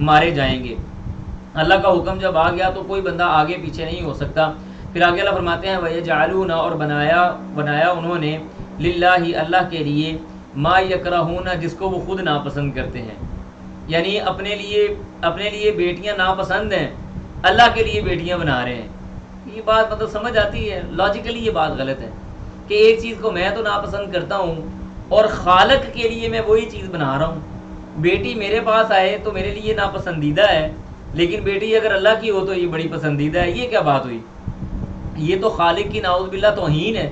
مارے جائیں گے. اللہ کا حکم جب آ گیا تو کوئی بندہ آگے پیچھے نہیں ہو سکتا. پھر آگے اللہ فرماتے ہیں وَيَجْعَلُونَ، اور بنایا انہوں نے، للہ، اللہ کے لیے، ما یکرہون، جس کو وہ خود ناپسند کرتے ہیں. یعنی اپنے لیے بیٹیاں ناپسند ہیں، اللہ کے لیے بیٹیاں بنا رہے ہیں. یہ بات مطلب سمجھ آتی ہے؟ لاجیکلی یہ بات غلط ہے کہ ایک چیز کو میں تو ناپسند کرتا ہوں اور خالق کے لیے میں وہی چیز بنا رہا ہوں. بیٹی میرے پاس آئے تو میرے لیے ناپسندیدہ ہے، لیکن بیٹی اگر اللہ کی ہو تو یہ بڑی پسندیدہ ہے. یہ کیا بات ہوئی؟ یہ تو خالق کی نعوذ باللہ توہین ہے.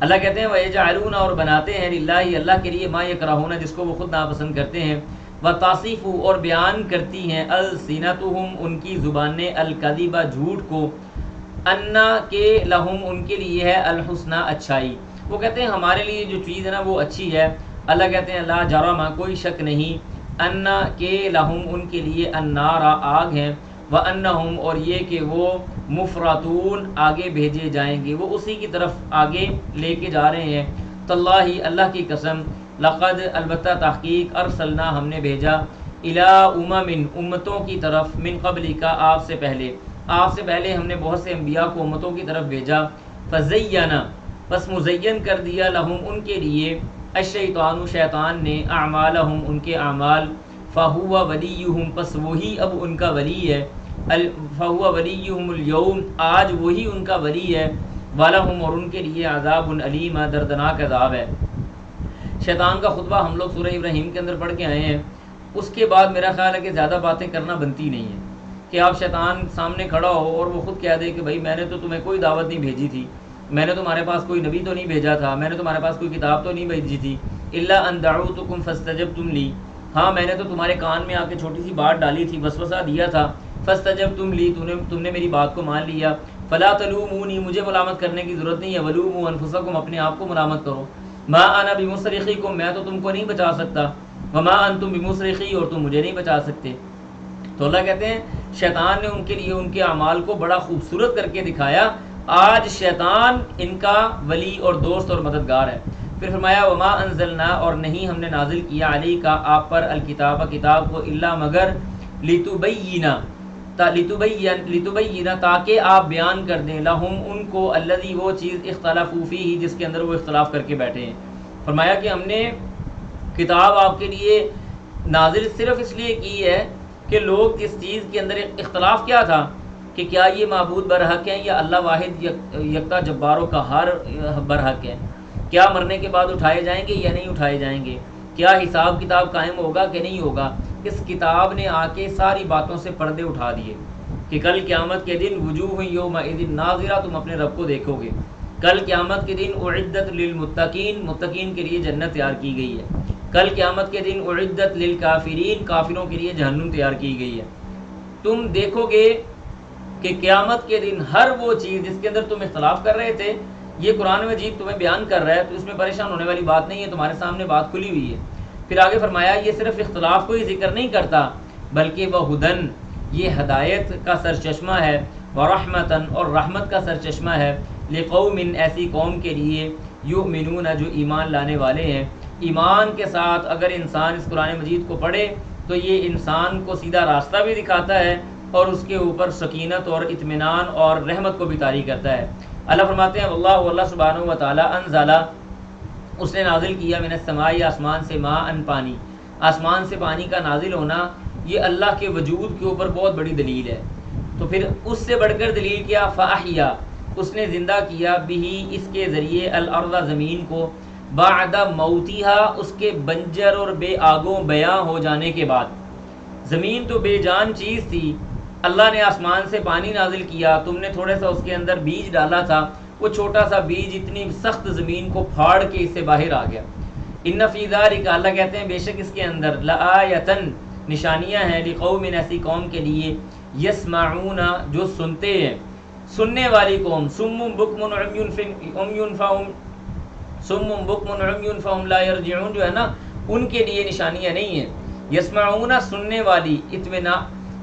اللہ کہتے ہیں وَيَجْعَلُونَ، اور بناتے ہیں، للہ، اللہ کے لیے، ما یکرہون، جس کو وہ خود ناپسند کرتے ہیں. وَتَصِفُ، اور بیان کرتی ہیں، السنتہم، ان کی زبانیں، الکذب، جھوٹ کو، انا، کہ لہم، ان کے لیے ہے، الحسنی، اچھائی. وہ کہتے ہیں ہمارے لیے جو چیز ہے نا وہ اچھی ہے. اللہ کہتے ہیں لا جرم، کوئی شک نہیں، انا، کہ لہم، ان کے لیے، النار، آگ ہیں، وانہم، اور یہ کہ وہ، مفرطون، آگے بھیجے جائیں گے، وہ اسی کی طرف آگے لے کے جا رہے ہیں. تاللہ، اللہ کی قسم، لقد، البتہ تحقیق، ارسلنا، ہم نے بھیجا، الی امم، امتوں کی طرف، من قبلک، آپ سے پہلے ہم نے بہت سے انبیاء کو امتوں کی طرف بھیجا. فزینا، بس مزین کر دیا، لہم، ان کے لیے، الشیطان، شیطان نے، اعمالہم، ان کے اعمال، فہو ولیہم، پس وہی اب ان کا ولی ہے، فہو ولیہم اليوم، آج وہی ان کا ولی ہے، وَلَهُمْ اور ان کے لیے عذاب علیم دردناک عذاب ہے۔ شیطان کا خطبہ ہم لوگ سورہ ابراہیم کے اندر پڑھ کے آئے ہیں، اس کے بعد میرا خیال ہے کہ زیادہ باتیں کرنا بنتی نہیں ہیں کہ آپ شیطان سامنے کھڑا ہو اور وہ خود کہہ دے کہ بھائی میں نے تو تمہیں کوئی دعوت نہیں بھیجی تھی، میں نے تمہارے پاس کوئی نبی تو نہیں بھیجا تھا، میں نے تمہارے پاس کوئی کتاب تو نہیں بھیجی تھی، الا ان دعوتکم فاستجبتم لی، ہاں میں نے تو تمہارے کان میں آ کے چھوٹی سی بات ڈالی تھی، وسوسہ دیا تھا، فاستجبتم لی، تم نے میری بات کو مان لیا، فلا تلومونی، مجھے ملامت کرنے کی ضرورت نہیں ہے، ولوموا انفسکم، اپنے آپ کو ملامت کرو، ما انا بمصرخکم، میں تو تم کو نہیں بچا سکتا، وما انتم بمصرخی، اور تم مجھے نہیں بچا سکتے۔ تو اللہ کہتے ہیں شیطان نے ان کے لیے ان کے اعمال کو بڑا خوبصورت کر کے دکھایا، آج شیطان ان کا ولی اور دوست اور مددگار ہے۔ پھر فرمایا وما انزلنا، اور نہیں ہم نے نازل کیا علی کا آپ پر الکتاب، کتاب کو، الا مگر لتبین تاکہ آپ بیان کر دیں، لہم ان کو، الذی وہ چیز، اختلافوا فیہ جس کے اندر وہ اختلاف کر کے بیٹھے ہیں۔ فرمایا کہ ہم نے کتاب آپ کے لیے نازل صرف اس لیے کی ہے کہ لوگ جس چیز کے اندر اختلاف کیا تھا کہ کیا یہ معبود برحق ہیں یا اللہ واحد یکتا جبار و قہار برحق ہے، کیا مرنے کے بعد اٹھائے جائیں گے یا نہیں اٹھائے جائیں گے، کیا حساب کتاب قائم ہوگا کہ نہیں ہوگا، اس کتاب نے آ کے ساری باتوں سے پردے اٹھا دیے کہ کل قیامت کے دن وجوہ یومئذ ناظرہ، تم اپنے رب کو دیکھو گے، کل قیامت کے دن اعدت للمتقین، متقین کے لیے جنت تیار کی گئی ہے، کل قیامت کے دن اعدت للکافرین، کافروں کے لیے جہنم تیار کی گئی ہے۔ تم دیکھو گے کہ قیامت کے دن ہر وہ چیز جس کے اندر تم اختلاف کر رہے تھے، یہ قرآن مجید تمہیں بیان کر رہا ہے، تو اس میں پریشان ہونے والی بات نہیں ہے، تمہارے سامنے بات کھلی ہوئی ہے۔ پھر آگے فرمایا یہ صرف اختلاف کو ہی ذکر نہیں کرتا بلکہ وہ ہدن، یہ ہدایت کا سرچشمہ ہے، ورحمتن، اور رحمت کا سرچشمہ ہے، لقوم، ایسی قوم کے لیے، یؤمنون، جو ایمان لانے والے ہیں۔ ایمان کے ساتھ اگر انسان اس قرآن مجید کو پڑھے تو یہ انسان کو سیدھا راستہ بھی دکھاتا ہے اور اس کے اوپر سکینت اور اطمینان اور رحمت کو بھی طاری کرتا ہے۔ اللہ فرماتے ہیں واللہ، اللہ سبحانہ و تعالی، انزل، اس نے نازل کیا، من السماء، آسمان سے، ماء، پانی، آسمان سے پانی کا نازل ہونا یہ اللہ کے وجود کے اوپر بہت بڑی دلیل ہے۔ تو پھر اس سے بڑھ کر دلیل کیا، فاحیا، اس نے زندہ کیا، بھی، اس کے ذریعے، الارض، زمین کو، بعد موتیہا، اس کے بنجر اور بے آگوں بیاں ہو جانے کے بعد۔ زمین تو بے جان چیز تھی، اللہ نے آسمان سے پانی نازل کیا، تم نے تھوڑے سا اس کے اندر بیج ڈالا تھا، وہ چھوٹا سا بیج اتنی سخت زمین کو پھاڑ کے اس سے باہر آ گیا۔ ان فی ذلک، اللہ کہتے ہیں بے شک اس کے اندر، لآیتن، نشانیاں ہیں، لقوم، ایسی قوم کے لیے، یسمعون، جو سنتے ہیں، سننے والی قوم، سم بکم عمی فہم لا یرجعون، جو ہے نا، ان کے لیے نشانیاں نہیں ہیں، یسمعون، سننے والی،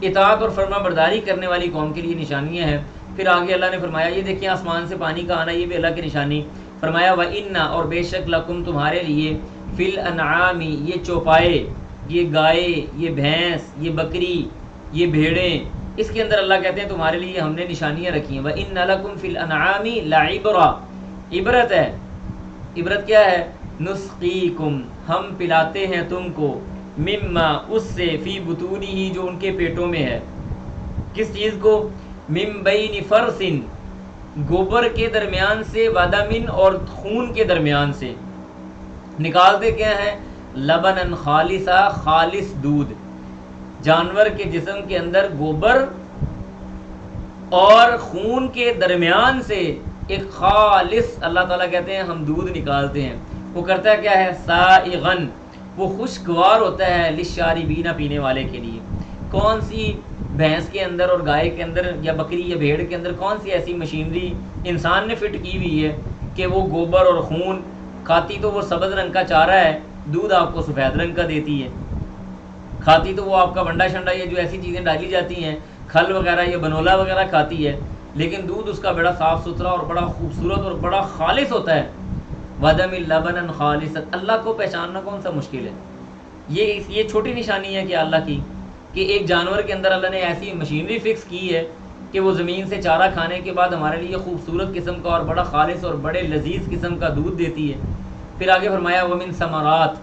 اطاعت اور فرما برداری کرنے والی قوم کے لیے نشانیاں ہیں۔ پھر آگے اللہ نے فرمایا یہ دیکھیں آسمان سے پانی کا آنا، یہ بھی اللہ کی نشانی، فرمایا وَإِنَّ، اور بے شک، لکم، تمہارے لیے، فی الانعام، یہ چوپائے، یہ گائے، یہ بھینس، یہ بکری، یہ بھیڑیں، اس کے اندر اللہ کہتے ہیں تمہارے لیے ہم نے نشانیاں رکھی ہیں۔ وَإِنَّ لَكُمْ فِي الْأَنْعَامِ لَعِبْرَةً، عبرت ہے۔ عبرت کیا ہے؟ نسقیکم، ہم پلاتے ہیں تم کو، مما، اس سے، فی بطونہ، جو ان کے پیٹوں میں ہے، کس چیز کو؟ من بین فرث، گوبر کے درمیان سے، ودم، اور خون کے درمیان سے، نکالتے کیا ہے؟ لبنن خالصا، خالص دودھ، جانور کے جسم کے اندر گوبر اور خون کے درمیان سے ایک خالص، اللہ تعالیٰ کہتے ہیں ہم دودھ نکالتے ہیں، وہ کرتا ہے کیا ہے؟ سائغن، وہ خوشگوار ہوتا ہے، للشاربین، پینے والے کے لیے۔ کون سی بھینس کے اندر اور گائے کے اندر یا بکری یا بھیڑ کے اندر کون سی ایسی مشینری انسان نے فٹ کی ہوئی ہے کہ وہ گوبر اور خون کھاتی تو وہ سبز رنگ کا چارہ ہے، دودھ آپ کو سفید رنگ کا دیتی ہے، کھاتی تو وہ آپ کا ونڈا شنڈا، یہ جو ایسی چیزیں ڈالی جاتی ہیں، کھل وغیرہ، یہ بنولا وغیرہ کھاتی ہے، لیکن دودھ اس کا بڑا صاف ستھرا اور بڑا خوبصورت اور بڑا خالص ہوتا ہے۔ ودم لبنا خالصا، اللہ کو پہچاننا کون سا مشکل ہے؟ یہ چھوٹی نشانی ہے کہ اللہ کی، کہ ایک جانور کے اندر اللہ نے ایسی مشینری فکس کی ہے کہ وہ زمین سے چارہ کھانے کے بعد ہمارے لیے خوبصورت قسم کا اور بڑا خالص اور بڑے لذیذ قسم کا دودھ دیتی ہے۔ پھر آگے فرمایا ومن ثمرات،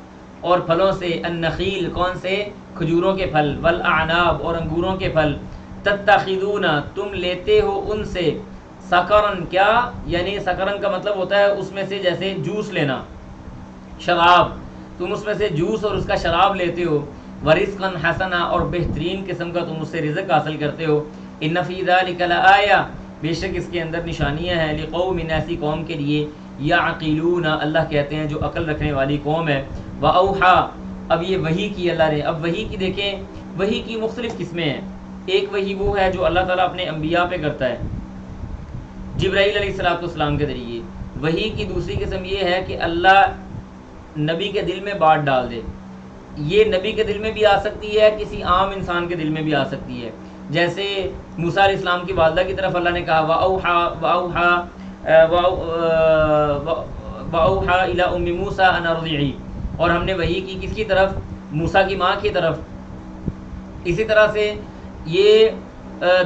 اور پھلوں سے، النخیل، کون سے؟ کھجوروں کے پھل، والاعناب، اور انگوروں کے پھل، تتخذون، تم لیتے ہو ان سے، سکرن کیا یعنی سکرن کا مطلب ہوتا ہے اس میں سے جیسے جوس لینا، شراب، تم اس میں سے جوس اور اس کا شراب لیتے ہو، ورزقن حسنا اور بہترین قسم کا تم اس سے رزق حاصل کرتے ہو، ان فی ذلک لآیہ بے شک اس کے اندر نشانیاں ہیں، لقوم ایسی قوم کے لیے یعقلون اللہ کہتے ہیں جو عقل رکھنے والی قوم ہے، واوحا اب یہ وحی کی اللہ نے، اب وحی کی دیکھیں وحی کی مختلف قسمیں ہیں، ایک وحی وہ ہے جو اللہ تعالیٰ اپنے انبیاء پہ کرتا ہے جبرائیل علیہ السلام کے ذریعے، وحی کی دوسری قسم یہ ہے کہ اللہ نبی کے دل میں بات ڈال دے، یہ نبی کے دل میں بھی آ سکتی ہے، کسی عام انسان کے دل میں بھی آ سکتی ہے، جیسے موسیٰ علیہ السلام کی والدہ کی طرف اللہ نے کہا وَأَوْحَا إِلَىٰ أُمِّ مُوسَىٰ أَنْ أَرْضِعِهِ، اور ہم نے وحی کی کس کی طرف؟ موسیٰ کی ماں کی طرف۔ اسی طرح سے یہ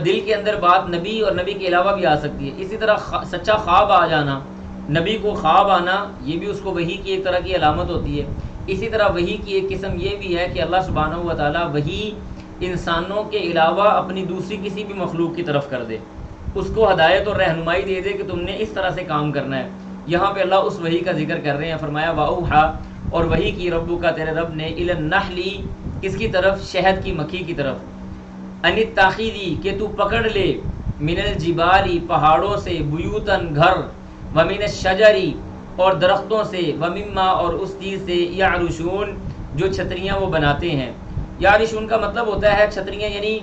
دل کے اندر بات نبی اور نبی کے علاوہ بھی آ سکتی ہے، اسی طرح سچا خواب آ جانا، نبی کو خواب آنا یہ بھی اس کو وحی کی ایک طرح کی علامت ہوتی ہے۔ اسی طرح وحی کی ایک قسم یہ بھی ہے کہ اللہ سبحانہ و تعالیٰ وحی انسانوں کے علاوہ اپنی دوسری کسی بھی مخلوق کی طرف کر دے، اس کو ہدایت اور رہنمائی دے دے کہ تم نے اس طرح سے کام کرنا ہے۔ یہاں پہ اللہ اس وحی کا ذکر کر رہے ہیں، فرمایا وَأَوْحَا اور وحی کی ربو کا تیرے رب نے إِلَى النَّحْلِ کس کی طرف؟ شہد کی مکھی کی طرف، أَنِ اتَّخِذِي کہ تو پکڑ لے، مِنَ الْجِبَالِ پہاڑوں سے، بُيُوتًا گھر، وَمِنَ الشَّجَرِ اور درختوں سے، وَمِمَّا اور اس چیز سے، يَعْرُشُونَ جو چھتریاں وہ بناتے ہیں۔ یعرشون کا مطلب ہوتا ہے چھتریاں، یعنی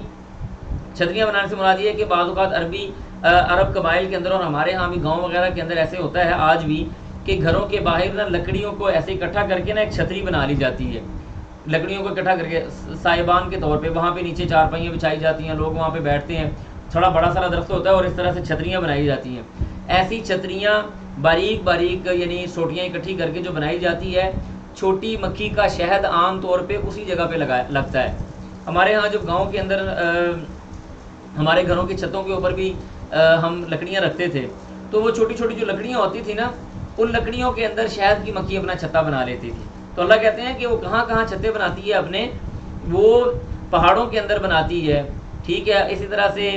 چھتریاں بنانے سے مراد یہ ہے کہ بعض اوقات عرب قبائل کے اندر اور ہمارے ہاں بھی گاؤں وغیرہ کے اندر ایسے ہوتا ہے آج بھی کہ گھروں کے باہر نا لکڑیوں کو ایسے اکٹھا کر کے نا ایک چھتری بنا لی جاتی ہے، لکڑیوں کو اکٹھا کر کے سائبان کے طور پہ، وہاں پہ نیچے چارپائیاں بچھائی جاتی ہیں، لوگ وہاں پہ بیٹھتے ہیں، تھوڑا بڑا سارا درخت ہوتا ہے اور اس طرح سے چھتریاں بنائی جاتی ہیں۔ ایسی چھتریاں باریک باریک یعنی سوٹیاں اکٹھی کر کے جو بنائی جاتی ہے، چھوٹی مکھی کا شہد عام طور پہ اسی جگہ پہ لگتا ہے۔ ہمارے ہاں جب گاؤں کے اندر ہمارے گھروں کی چھتوں کے اوپر بھی ہم لکڑیاں رکھتے تھے، تو وہ چھوٹی چھوٹی جو لکڑیاں ہوتی تھی نا، ان لکڑیوں کے اندر شہد کی مکھی اپنا چھتا بنا لیتی تھی۔ تو اللہ کہتے ہیں کہ وہ کہاں کہاں چھتے بناتی ہے اپنے، وہ پہاڑوں کے اندر بناتی ہے، ٹھیک ہے، اسی طرح سے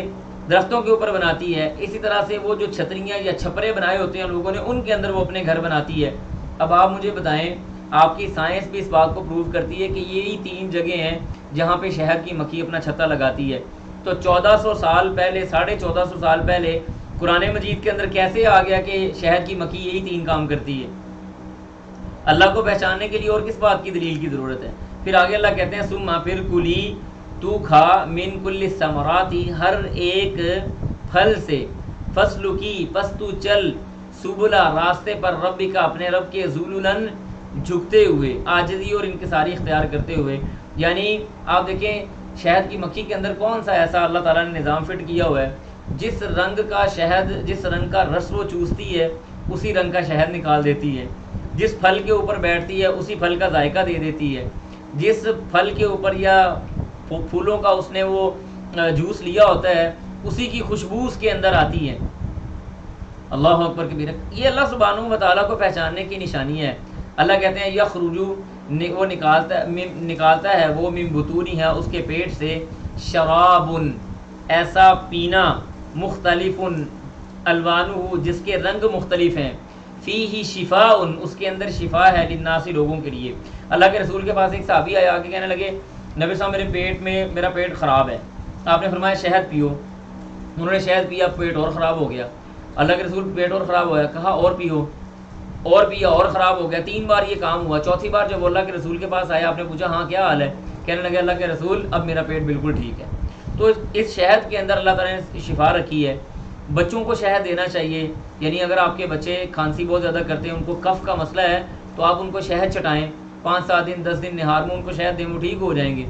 درختوں کے اوپر بناتی ہے، اسی طرح سے وہ جو چھتریاں یا چھپرے بنائے ہوتے ہیں لوگوں نے ان کے اندر وہ اپنے گھر بناتی ہے۔ اب آپ مجھے بتائیں، آپ کی سائنس بھی اس بات کو پروو کرتی ہے کہ یہی 3 جگہیں ہیں جہاں پہ شہد کی مکھی اپنا چھتا لگاتی ہے۔ تو 1400 سال پہلے، 1450 سال پہلے قرآن مجید کے اندر کیسے آ گیا کہ شہد کی مکھی یہی 3 کام کرتی ہے؟ اللہ کو پہچاننے کے لیے اور کس بات کی دلیل کی ضرورت ہے؟ پھر آگے اللہ کہتے ہیں ثم پھر کلی تو کھا من کل الثمرات ہر ایک پھل سے، فسلکی پس تو چل، سبلا راستے پر، ربی کا اپنے رب کے، ذلولن جھکتے ہوئے، عاجزی اور انکساری اختیار کرتے ہوئے۔ یعنی آپ دیکھیں شہد کی مکھی کے اندر کون سا ایسا اللہ تعالیٰ نے نظام فٹ کیا ہوا ہے، جس رنگ کا شہد، جس رنگ کا رس وہ چوستی ہے اسی رنگ کا شہد نکال دیتی ہے، جس پھل کے اوپر بیٹھتی ہے اسی پھل کا ذائقہ دے دیتی ہے، جس پھل کے اوپر یا پھولوں کا اس نے وہ جوس لیا ہوتا ہے اسی کی خوشبو اس کے اندر آتی ہے۔ اللہ اکبر کبیرہ، یہ اللہ سبحانہ و تعالیٰ کو پہچاننے کی نشانی ہے۔ اللہ کہتے ہیں یخرجو وہ نکالتا ہے وہ من بطونی ہے اس کے پیٹ سے، شرابن ایسا پینا، مختلف الوانہ جس کے رنگ مختلف ہیں، فیہ شفاء اس کے اندر شفا ہے، للناس لوگوں کے لیے۔ اللہ کے رسول کے پاس ایک صحابی آیا، آگے کہنے لگے نبی صاحب میرا پیٹ خراب ہے، آپ نے فرمایا شہد پیو، انہوں نے شہد پیا، پیٹ اور خراب ہو گیا۔ اللہ کے رسول پیٹ اور خراب ہوا، کہا اور پیو، اور پیا اور خراب ہو گیا، 3 بار یہ کام ہوا۔ چوتھی بار جب اللہ کے رسول کے پاس آیا، آپ نے پوچھا ہاں کیا حال ہے؟ کہنے لگے اللہ کے رسول اب میرا پیٹ بالکل ٹھیک ہے۔ تو اس شہد کے اندر اللہ تعالیٰ نے شفا رکھی ہے۔ بچوں کو شہد دینا چاہیے، یعنی اگر آپ کے بچے کھانسی بہت زیادہ کرتے ہیں، ان کو کف کا مسئلہ ہے، تو آپ ان کو شہد چٹائیں، 5-7 دن 10 دن نہار میں ان کو شہد دیں، وہ ٹھیک ہو جائیں گے۔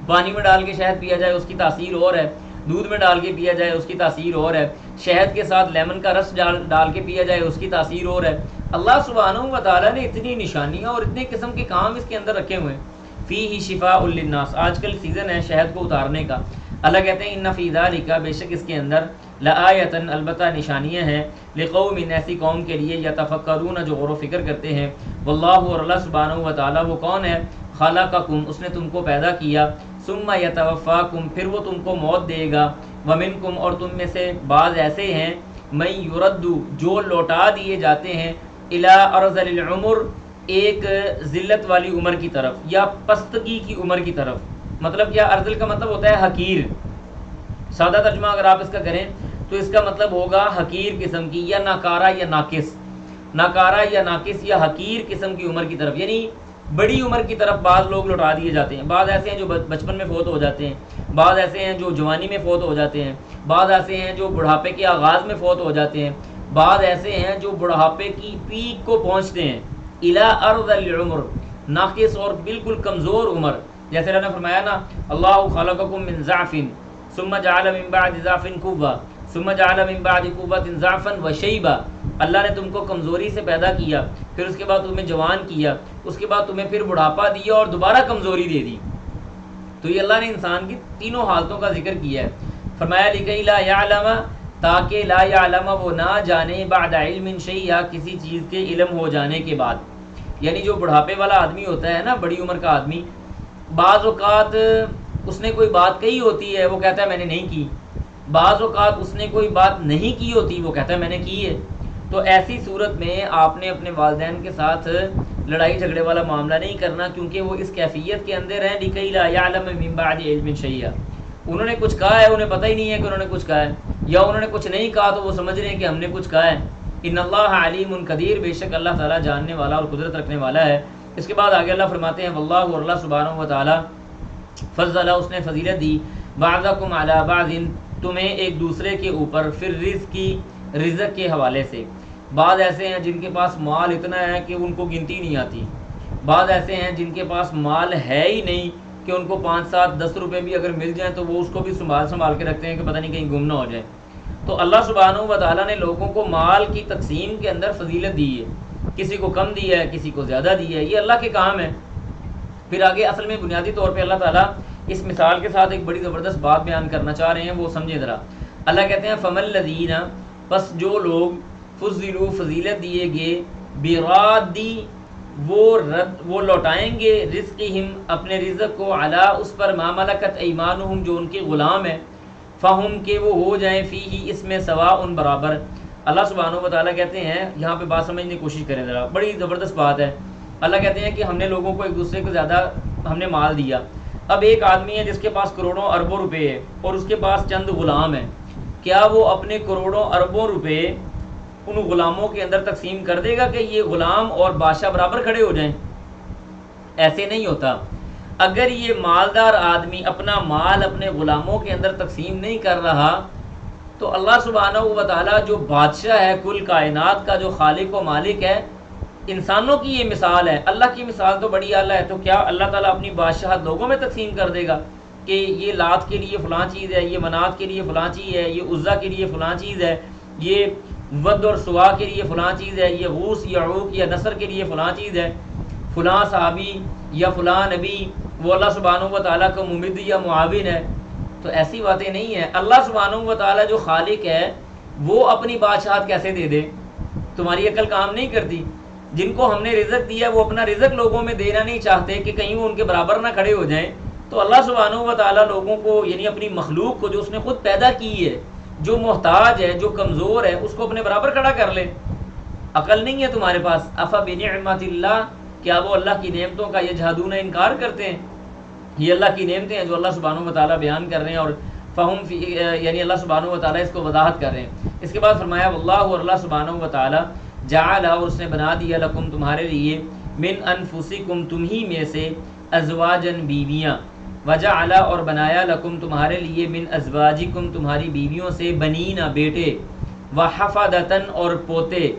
پانی میں ڈال کے شہد پیا جائے اس کی تاثیر اور ہے، دودھ میں ڈال کے پیا جائے اس کی تاثیر اور ہے، شہد کے ساتھ لیمن کا رس ڈال کے پیا جائے اس کی تاثیر اور ہے۔ اللہ سبحانہ و تعالیٰ نے اتنی نشانیاں اور اتنے قسم کے کام اس کے اندر رکھے ہوئے ہیں۔ فیہ شفاء للناس، آج کل سیزن ہے شہد کو اتارنے کا۔ اللہ کہتے ہیں ان فی ذلک بے شک اس کے اندر، لآیۃ البتہ نشانیاں ہیں، لقوم ایسی قوم کے لیے، یتفکرون جو غور و فکر کرتے ہیں۔ واللہ اور اللہ سبحانہ و تعالیٰ وہ کون ہے؟ خلقکم اس نے تم کو پیدا کیا، ثم یتوفاکم پھر وہ تم کو موت دے گا، ومنکم اور تم میں سے بعض ایسے ہیں من یرد جو لوٹا دیے جاتے ہیں الی ارذل العمر ایک ذلت والی عمر کی طرف یا پستگی کی عمر کی طرف. مطلب کیا؟ ارذل کا مطلب ہوتا ہے حقیر. سادہ ترجمہ اگر آپ اس کا کریں تو اس کا مطلب ہوگا حقیر قسم کی یا ناکارہ یا ناقص، ناکارہ یا ناقص یا حقیر قسم کی عمر کی طرف. یعنی بڑی عمر کی طرف بعض لوگ لوٹا دیے جاتے ہیں. بعض ایسے ہیں جو بچپن میں فوت ہو جاتے ہیں، بعض ایسے ہیں جو جوانی میں فوت ہو جاتے ہیں، بعض ایسے ہیں جو بڑھاپے کے آغاز میں فوت ہو جاتے ہیں، بعض ایسے ہیں جو بڑھاپے کی پیک کو پہنچتے ہیں. الی ارذل العمر ناقص اور بالکل کمزور عمر. جیسے اللہ نے فرمایا نا اللہ خلقکم من ضعف ثم جعل من بعد ضعف قوة ثم جعل من بعد قوة ضعفا وشیبا. اللہ نے تم کو کمزوری سے پیدا کیا، پھر اس کے بعد تمہیں جوان کیا، اس کے بعد تمہیں پھر بڑھاپا دیا اور دوبارہ کمزوری دے دی. تو یہ اللہ نے انسان کی تینوں حالتوں کا ذکر کیا ہے. فرمایا لکئی لا یعلم تاکہ لا یعلم وہ نہ جانے بعد علم شیئا کسی چیز کے علم ہو جانے کے بعد. یعنی جو بڑھاپے والا آدمی ہوتا ہے نا، بڑی عمر کا آدمی، بعض اوقات اس نے کوئی بات کہی ہوتی ہے وہ کہتا ہے میں نے نہیں کی، بعض اوقات اس نے کوئی بات نہیں کی ہوتی وہ کہتا ہے میں نے کی ہے. تو ایسی صورت میں آپ نے اپنے والدین کے ساتھ لڑائی جھگڑے والا معاملہ نہیں کرنا، کیونکہ وہ اس کیفیت کے اندر ہیں لکئی لا یعلم من بعد علم شیئا. انہوں نے کچھ کہا ہے، انہیں پتہ ہی نہیں ہے کہ انہوں نے کچھ کہا ہے، یا انہوں نے کچھ نہیں کہا تو وہ سمجھ رہے ہیں کہ ہم نے کچھ کہا ہے. ان اللہ علیم قدیر، بے شک اللہ تعالیٰ جاننے والا اور قدرت رکھنے والا ہے. اس کے بعد آگے اللہ فرماتے ہیں واللہ اور اللہ سبحانہ و تعالیٰ فضل اس نے فضیلت دی بعضکم علی بعض تمہیں ایک دوسرے کے اوپر پھر رزق کی رزق کے حوالے سے. بعض ایسے ہیں جن کے پاس مال اتنا ہے کہ ان کو گنتی نہیں آتی، بعض ایسے ہیں جن کے پاس مال ہے ہی نہیں کہ ان کو 5 7 10 روپے بھی اگر مل جائیں تو وہ اس کو بھی سنبھال کے رکھتے ہیں کہ پتہ نہیں کہیں گم نہ ہو جائے. تو اللہ سبحانہ و تعالیٰ نے لوگوں کو مال کی تقسیم کے اندر فضیلت دی ہے، کسی کو کم دی ہے، کسی کو زیادہ دی ہے، یہ اللہ کے کام ہے. پھر آگے اصل میں بنیادی طور پہ اللہ تعالیٰ اس مثال کے ساتھ ایک بڑی زبردست بات بیان کرنا چاہ رہے ہیں، وہ سمجھے ذرا. اللہ کہتے ہیں فمن الذین پس جو لوگ فضلوا فضیلت دیے گئے برادی وہ لوٹائیں گے رزقہم اپنے رزق کو علی اس پر ما ملکت ایمانہم جو ان کے غلام ہیں فہم کہ وہ ہو جائیں فیہ اس میں سواء برابر. اللہ سبحانہ و تعالیٰ کہتے ہیں یہاں پہ بات سمجھنے کی کوشش کریں ذرا، بڑی زبردست بات ہے. اللہ کہتے ہیں کہ ہم نے لوگوں کو ایک دوسرے کو زیادہ ہم نے مال دیا. اب ایک آدمی ہے جس کے پاس کروڑوں اربوں روپے ہے اور اس کے پاس چند غلام ہیں، کیا وہ اپنے کروڑوں اربوں روپے ان غلاموں کے اندر تقسیم کر دے گا کہ یہ غلام اور بادشاہ برابر کھڑے ہو جائیں؟ ایسے نہیں ہوتا. اگر یہ مالدار آدمی اپنا مال اپنے غلاموں کے اندر تقسیم نہیں کر رہا تو اللہ سبحانہ و تعالیٰ جو بادشاہ ہے کل کائنات کا، جو خالق و مالک ہے، انسانوں کی یہ مثال ہے. اللہ کی مثال تو بڑی اعلیٰ ہے. تو کیا اللہ تعالیٰ اپنی بادشاہت لوگوں میں تقسیم کر دے گا کہ یہ لات کے لیے فلاں چیز ہے، یہ منات کے لیے فلاں چیز ہے، یہ عزا کے لیے فلاں چیز ہے، یہ ود اور سوا کے لیے فلاں چیز ہے، یہ غوث یا عوق یا نصر کے لیے فلاں چیز ہے، فلاں صحابی یا فلاں نبی وہ اللہ سبحانہ و تعالیٰ کا ممد یا معاون ہے؟ تو ایسی باتیں نہیں ہیں. اللہ سبحانہ و تعالیٰ جو خالق ہے وہ اپنی بادشاہت کیسے دے دے؟ تمہاری عقل کام نہیں کرتی. جن کو ہم نے رزق دیا وہ اپنا رزق لوگوں میں دینا نہیں چاہتے کہ کہیں وہ ان کے برابر نہ کھڑے ہو جائیں. تو اللہ سبحانہ و تعالیٰ لوگوں کو یعنی اپنی مخلوق کو جو اس نے خود پیدا کی ہے، جو محتاج ہے، جو کمزور ہے، اس کو اپنے برابر کھڑا کر لے. عقل نہیں ہے تمہارے پاس. افبنعمت اللہ کیا وہ اللہ کی نعمتوں کا یجحدون انکار کرتے ہیں؟ یہ اللہ کی نعمتیں ہیں جو اللہ سبحانہ و تعالیٰ بیان کر رہے ہیں اور فہم یعنی اللہ سبحانہ و تعالیٰ اس کو وضاحت کر رہے ہیں. اس کے بعد فرمایا واللہ اور اللہ سبحانہ و تعالیٰ جعل اور اس نے بنا دیا لکم تمہارے لیے من انفسکم تم ہی میں سے ازواجن بیویاں، وجعل اور بنایا لکم تمہارے لیے من ازواجکم تمہاری بیویوں سے بنینا بیٹے، وحفدتن اور پوتے،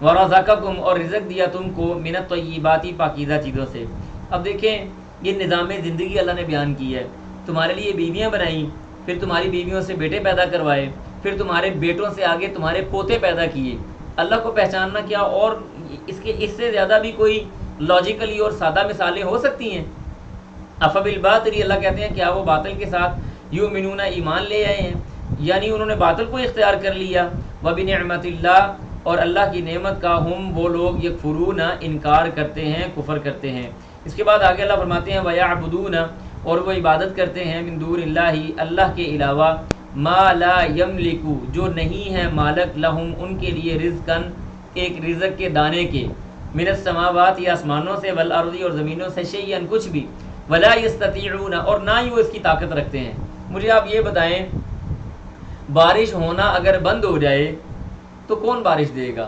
ورزقکم اور رزق دیا تم کو من الطیبات پاکیزہ چیزوں سے. اب دیکھیں یہ نظام زندگی اللہ نے بیان کی ہے. تمہارے لیے بیویاں بنائیں، پھر تمہاری بیویوں سے بیٹے پیدا کروائے، پھر تمہارے بیٹوں سے آگے تمہارے پوتے پیدا کیے. اللہ کو پہچاننا کیا اور اس سے زیادہ بھی کوئی لاجیکلی اور سادہ مثالیں ہو سکتی ہیں؟ افبالباطل اللہ کہتے ہیں کیا وہ باطل کے ساتھ یؤمنون ایمان لے آئے ہیں، یعنی انہوں نے باطل کو اختیار کر لیا. وبنعمت اللہ اور اللہ کی نعمت کا ہم وہ لوگ یکفرون انکار کرتے ہیں، کفر کرتے ہیں. اس کے بعد آگے اللہ فرماتے ہیں وَيَعْبُدُونَ اور وہ عبادت کرتے ہیں من دون اللہ اللہ کے علاوہ ما لا یملکو جو نہیں ہے مالک لہم ان کے لیے رزقن ایک رزق کے دانے کے من السماوات یا آسمانوں سے والارض اور زمینوں سے شیئن کچھ بھی ولا یستطیعون اور نہ ہی وہ اس کی طاقت رکھتے ہیں. مجھے آپ یہ بتائیں بارش ہونا اگر بند ہو جائے تو کون بارش دے گا؟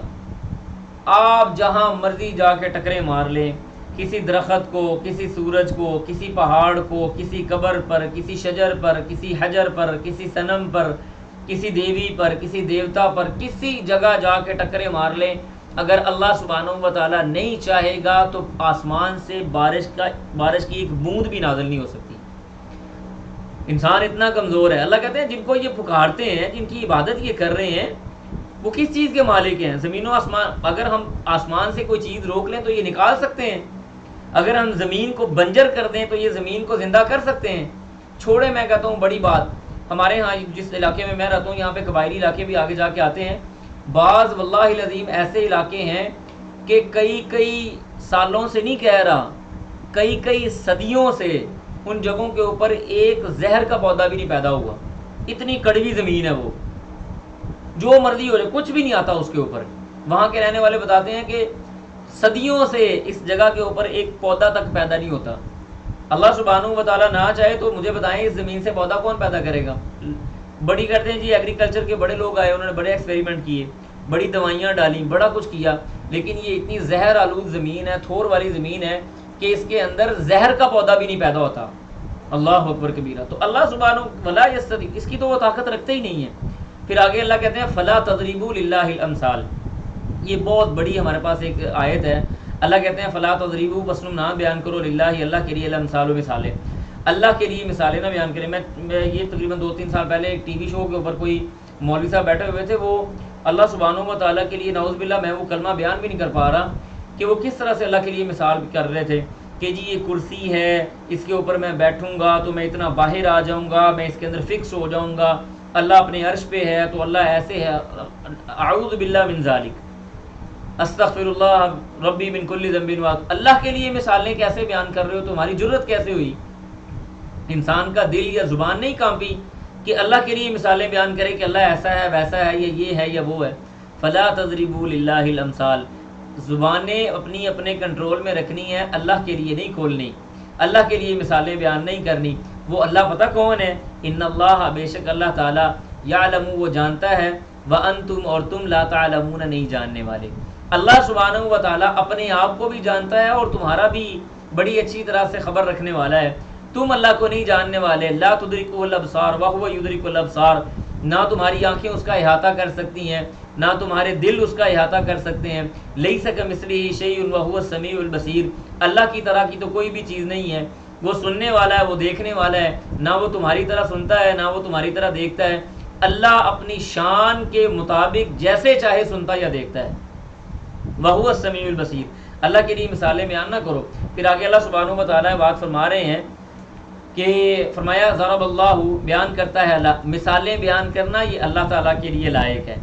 آپ جہاں مرضی جا کے ٹکرے مار لیں، کسی درخت کو، کسی سورج کو، کسی پہاڑ کو، کسی قبر پر، کسی شجر پر، کسی حجر پر، کسی صنم پر، کسی دیوی پر، کسی دیوتا پر، کسی جگہ جا کے ٹکرے مار لیں، اگر اللہ سبحانہ و تعالیٰ نہیں چاہے گا تو آسمان سے بارش کی ایک بوند بھی نازل نہیں ہو سکتی. انسان اتنا کمزور ہے. اللہ کہتے ہیں جن کو یہ پکارتے ہیں، جن کی عبادت یہ کر رہے ہیں، وہ کس چیز کے مالک ہیں؟ زمین و آسمان. اگر ہم آسمان سے کوئی چیز روک لیں تو یہ نکال سکتے ہیں. اگر ہم زمین کو بنجر کر دیں تو یہ زمین کو زندہ کر سکتے ہیں. چھوڑے میں کہتا ہوں بڑی بات، ہمارے ہاں جس علاقے میں میں رہتا ہوں یہاں پہ قبائلی علاقے بھی آگے جا کے آتے ہیں. بعض واللہ العظیم ایسے علاقے ہیں کہ کئی سالوں سے نہیں کہہ رہا، کئی صدیوں سے ان جگہوں کے اوپر ایک زہر کا پودا بھی نہیں پیدا ہوا. اتنی کڑوی زمین ہے، وہ جو مرضی ہو جائے کچھ بھی نہیں آتا اس کے اوپر. وہاں کے رہنے والے بتاتے ہیں کہ صدیوں سے اس جگہ کے اوپر ایک پودا تک پیدا نہیں ہوتا. اللہ سبحانہ و تعالیٰ نہ چاہے تو مجھے بتائیں اس زمین سے پودا کون پیدا کرے گا؟ بڑی کرتے ہیں جی ایگریکلچر کے بڑے لوگ آئے، انہوں نے بڑے ایکسپیریمنٹ کیے، بڑی دوائیاں ڈالیں، بڑا کچھ کیا، لیکن یہ اتنی زہر آلود زمین ہے، تھور والی زمین ہے کہ اس کے اندر زہر کا پودا بھی نہیں پیدا ہوتا. اللہ اکبر کبیرہ. تو اللہ سبحانہ ولا یستطیع، اس کی تو وہ طاقت رکھتے ہی نہیں ہے. پھر آگے اللہ کہتے ہیں فلا تضربوا للہ الامثال. یہ بہت بڑی ہمارے پاس ایک آیت ہے. اللہ کہتے ہیں فلا تضربوا، بس تم نہ بیان کرو للہ اللہ کے لیے الامثال و مثالیں، اللہ کے لیے مثالیں نہ بیان کریں. میں یہ تقریباً 2-3 سال پہلے ایک ٹی وی شو کے اوپر کوئی مولوی صاحب بیٹھے ہوئے تھے، وہ اللہ سبحانہ و تعالیٰ کے لیے نعوذ باللہ میں وہ کلمہ بیان بھی نہیں کر پا رہا کہ وہ کس طرح سے اللہ کے لیے مثال کر رہے تھے کہ جی یہ کرسی ہے، اس کے اوپر میں بیٹھوں گا تو میں اتنا باہر آ جاؤں گا، میں اس کے اندر فکس ہو جاؤں گا، اللہ اپنے عرش پہ ہے تو اللہ ایسے ہے. اعوذ باللہ من ذالک، استغفر اللہ ربی من کل ذنب. اللہ کے لیے مثالیں کیسے بیان کر رہے ہو؟ تمہاری جرت کیسے ہوئی؟ انسان کا دل یا زبان نہیں کانپی کہ اللہ کے لیے مثالیں بیان کرے کہ اللہ ایسا ہے، ویسا ہے، یہ ہے یا وہ ہے؟ فلا تضربوا للہ الامثال. زبانیں اپنی اپنے کنٹرول میں رکھنی ہے، اللہ کے لیے نہیں کھولنی، اللہ کے لیے مثالیں بیان نہیں کرنی. وہ اللہ پتہ کون ہے؟ ان اللہ، بے شک اللہ تعالیٰ، یعلم وہ جانتا ہے، وانتم اور تم لا تعلمون نہیں جاننے والے. اللہ سبحانہ و تعالیٰ اپنے آپ کو بھی جانتا ہے اور تمہارا بھی بڑی اچھی طرح سے خبر رکھنے والا ہے. تم اللہ کو نہیں جاننے والے. لا تدرکہ الابصار وہو یدرک الابصار. نہ تمہاری آنکھیں اس کا احاطہ کر سکتی ہیں، نہ تمہارے دل اس کا احاطہ کر سکتے ہیں. لیس کمثلہ شیء وہو السمیع البصیر. اللہ کی طرح کی تو کوئی بھی چیز نہیں ہے. وہ سننے والا ہے، وہ دیکھنے والا ہے. نہ وہ تمہاری طرح سنتا ہے، نہ وہ تمہاری طرح دیکھتا ہے. اللہ اپنی شان کے مطابق جیسے چاہے سنتا یا دیکھتا ہے. وہو السمیع البصیر. اللہ کے لیے مثالیں بیان نہ کرو. پھر آگے اللہ سبحانہ و تعالیٰ بات فرما رہے ہیں کہ فرمایا ضرب اللہ، بیان کرتا ہے اللہ. مثالیں بیان کرنا یہ اللہ تعالیٰ کے لیے لائق ہے.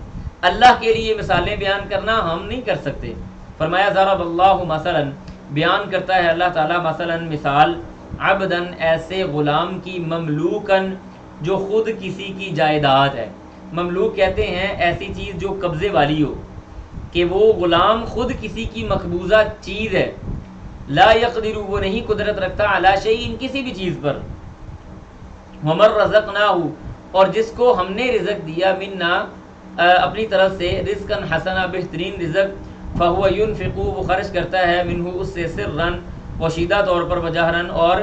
اللہ کے لیے مثالیں بیان کرنا ہم نہیں کر سکتے. فرمایا ضرب اللہ مثلا، بیان کرتا ہے اللہ تعالیٰ مثلا مثال، عبدن ایسے غلام کی، مملوکن جو خود کسی کی جائیداد ہے. مملوک کہتے ہیں ایسی چیز جو قبضے والی ہو، کہ وہ غلام خود کسی کی مقبوضہ چیز ہے. لا یقدر، وہ نہیں قدرت رکھتا، علی شیء کسی بھی چیز پر. ومن رزقناہ، اور جس کو ہم نے رزق دیا، منا اپنی طرف سے، رزقا حسنا بہترین رزق، فہو ینفق، وہ خرچ کرتا ہے، منہ اس سے، سرن پوشیدہ طور پر، وجہرن اور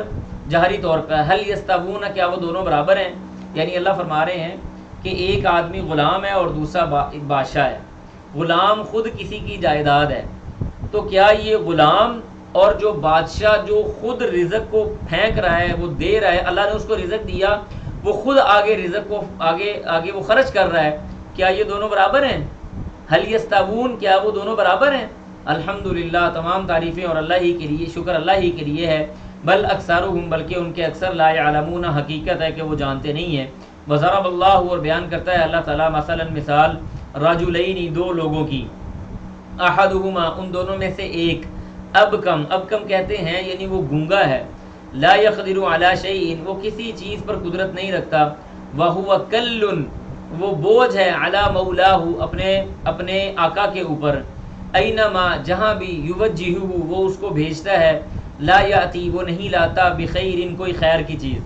جہری طور پر. هل یستوون، کیا وہ دونوں برابر ہیں؟ یعنی اللہ فرما رہے ہیں کہ ایک آدمی غلام ہے اور دوسرا بادشاہ ہے. غلام خود کسی کی جائیداد ہے، تو کیا یہ غلام اور جو بادشاہ جو خود رزق کو پھینک رہا ہے، وہ دے رہا ہے، اللہ نے اس کو رزق دیا، وہ خود آگے رزق کو آگے وہ خرچ کر رہا ہے، کیا یہ دونوں برابر ہیں؟ هل یستوون، کیا وہ دونوں برابر ہیں؟ الحمدللہ، تمام تعریفیں اور اللہ ہی کے لیے، شکر اللہ ہی کے لیے ہے. بل اکثرهم، بلکہ ان کے اکثر، لا یعلمون، حقیقت ہے کہ وہ جانتے نہیں ہیں. وضرب اللہ، اور بیان کرتا ہے اللہ تعالیٰ مثلا مثال، رجلین، دو لوگوں کی، احدہما، ان دونوں میں سے ایک، ابکم کہتے ہیں یعنی وہ گونگا ہے، لا یقدر علی شیء، وہ کسی چیز پر قدرت نہیں رکھتا، وَهُوَ کَلٌّ وہ بوجھ ہے علی مولاہ اپنے آقا کے اوپر، اینما جہاں بھی یوجہہ وہ اس کو بھیجتا ہے، لا یاتی وہ نہیں لاتا بخیر کوئی خیر کی چیز۔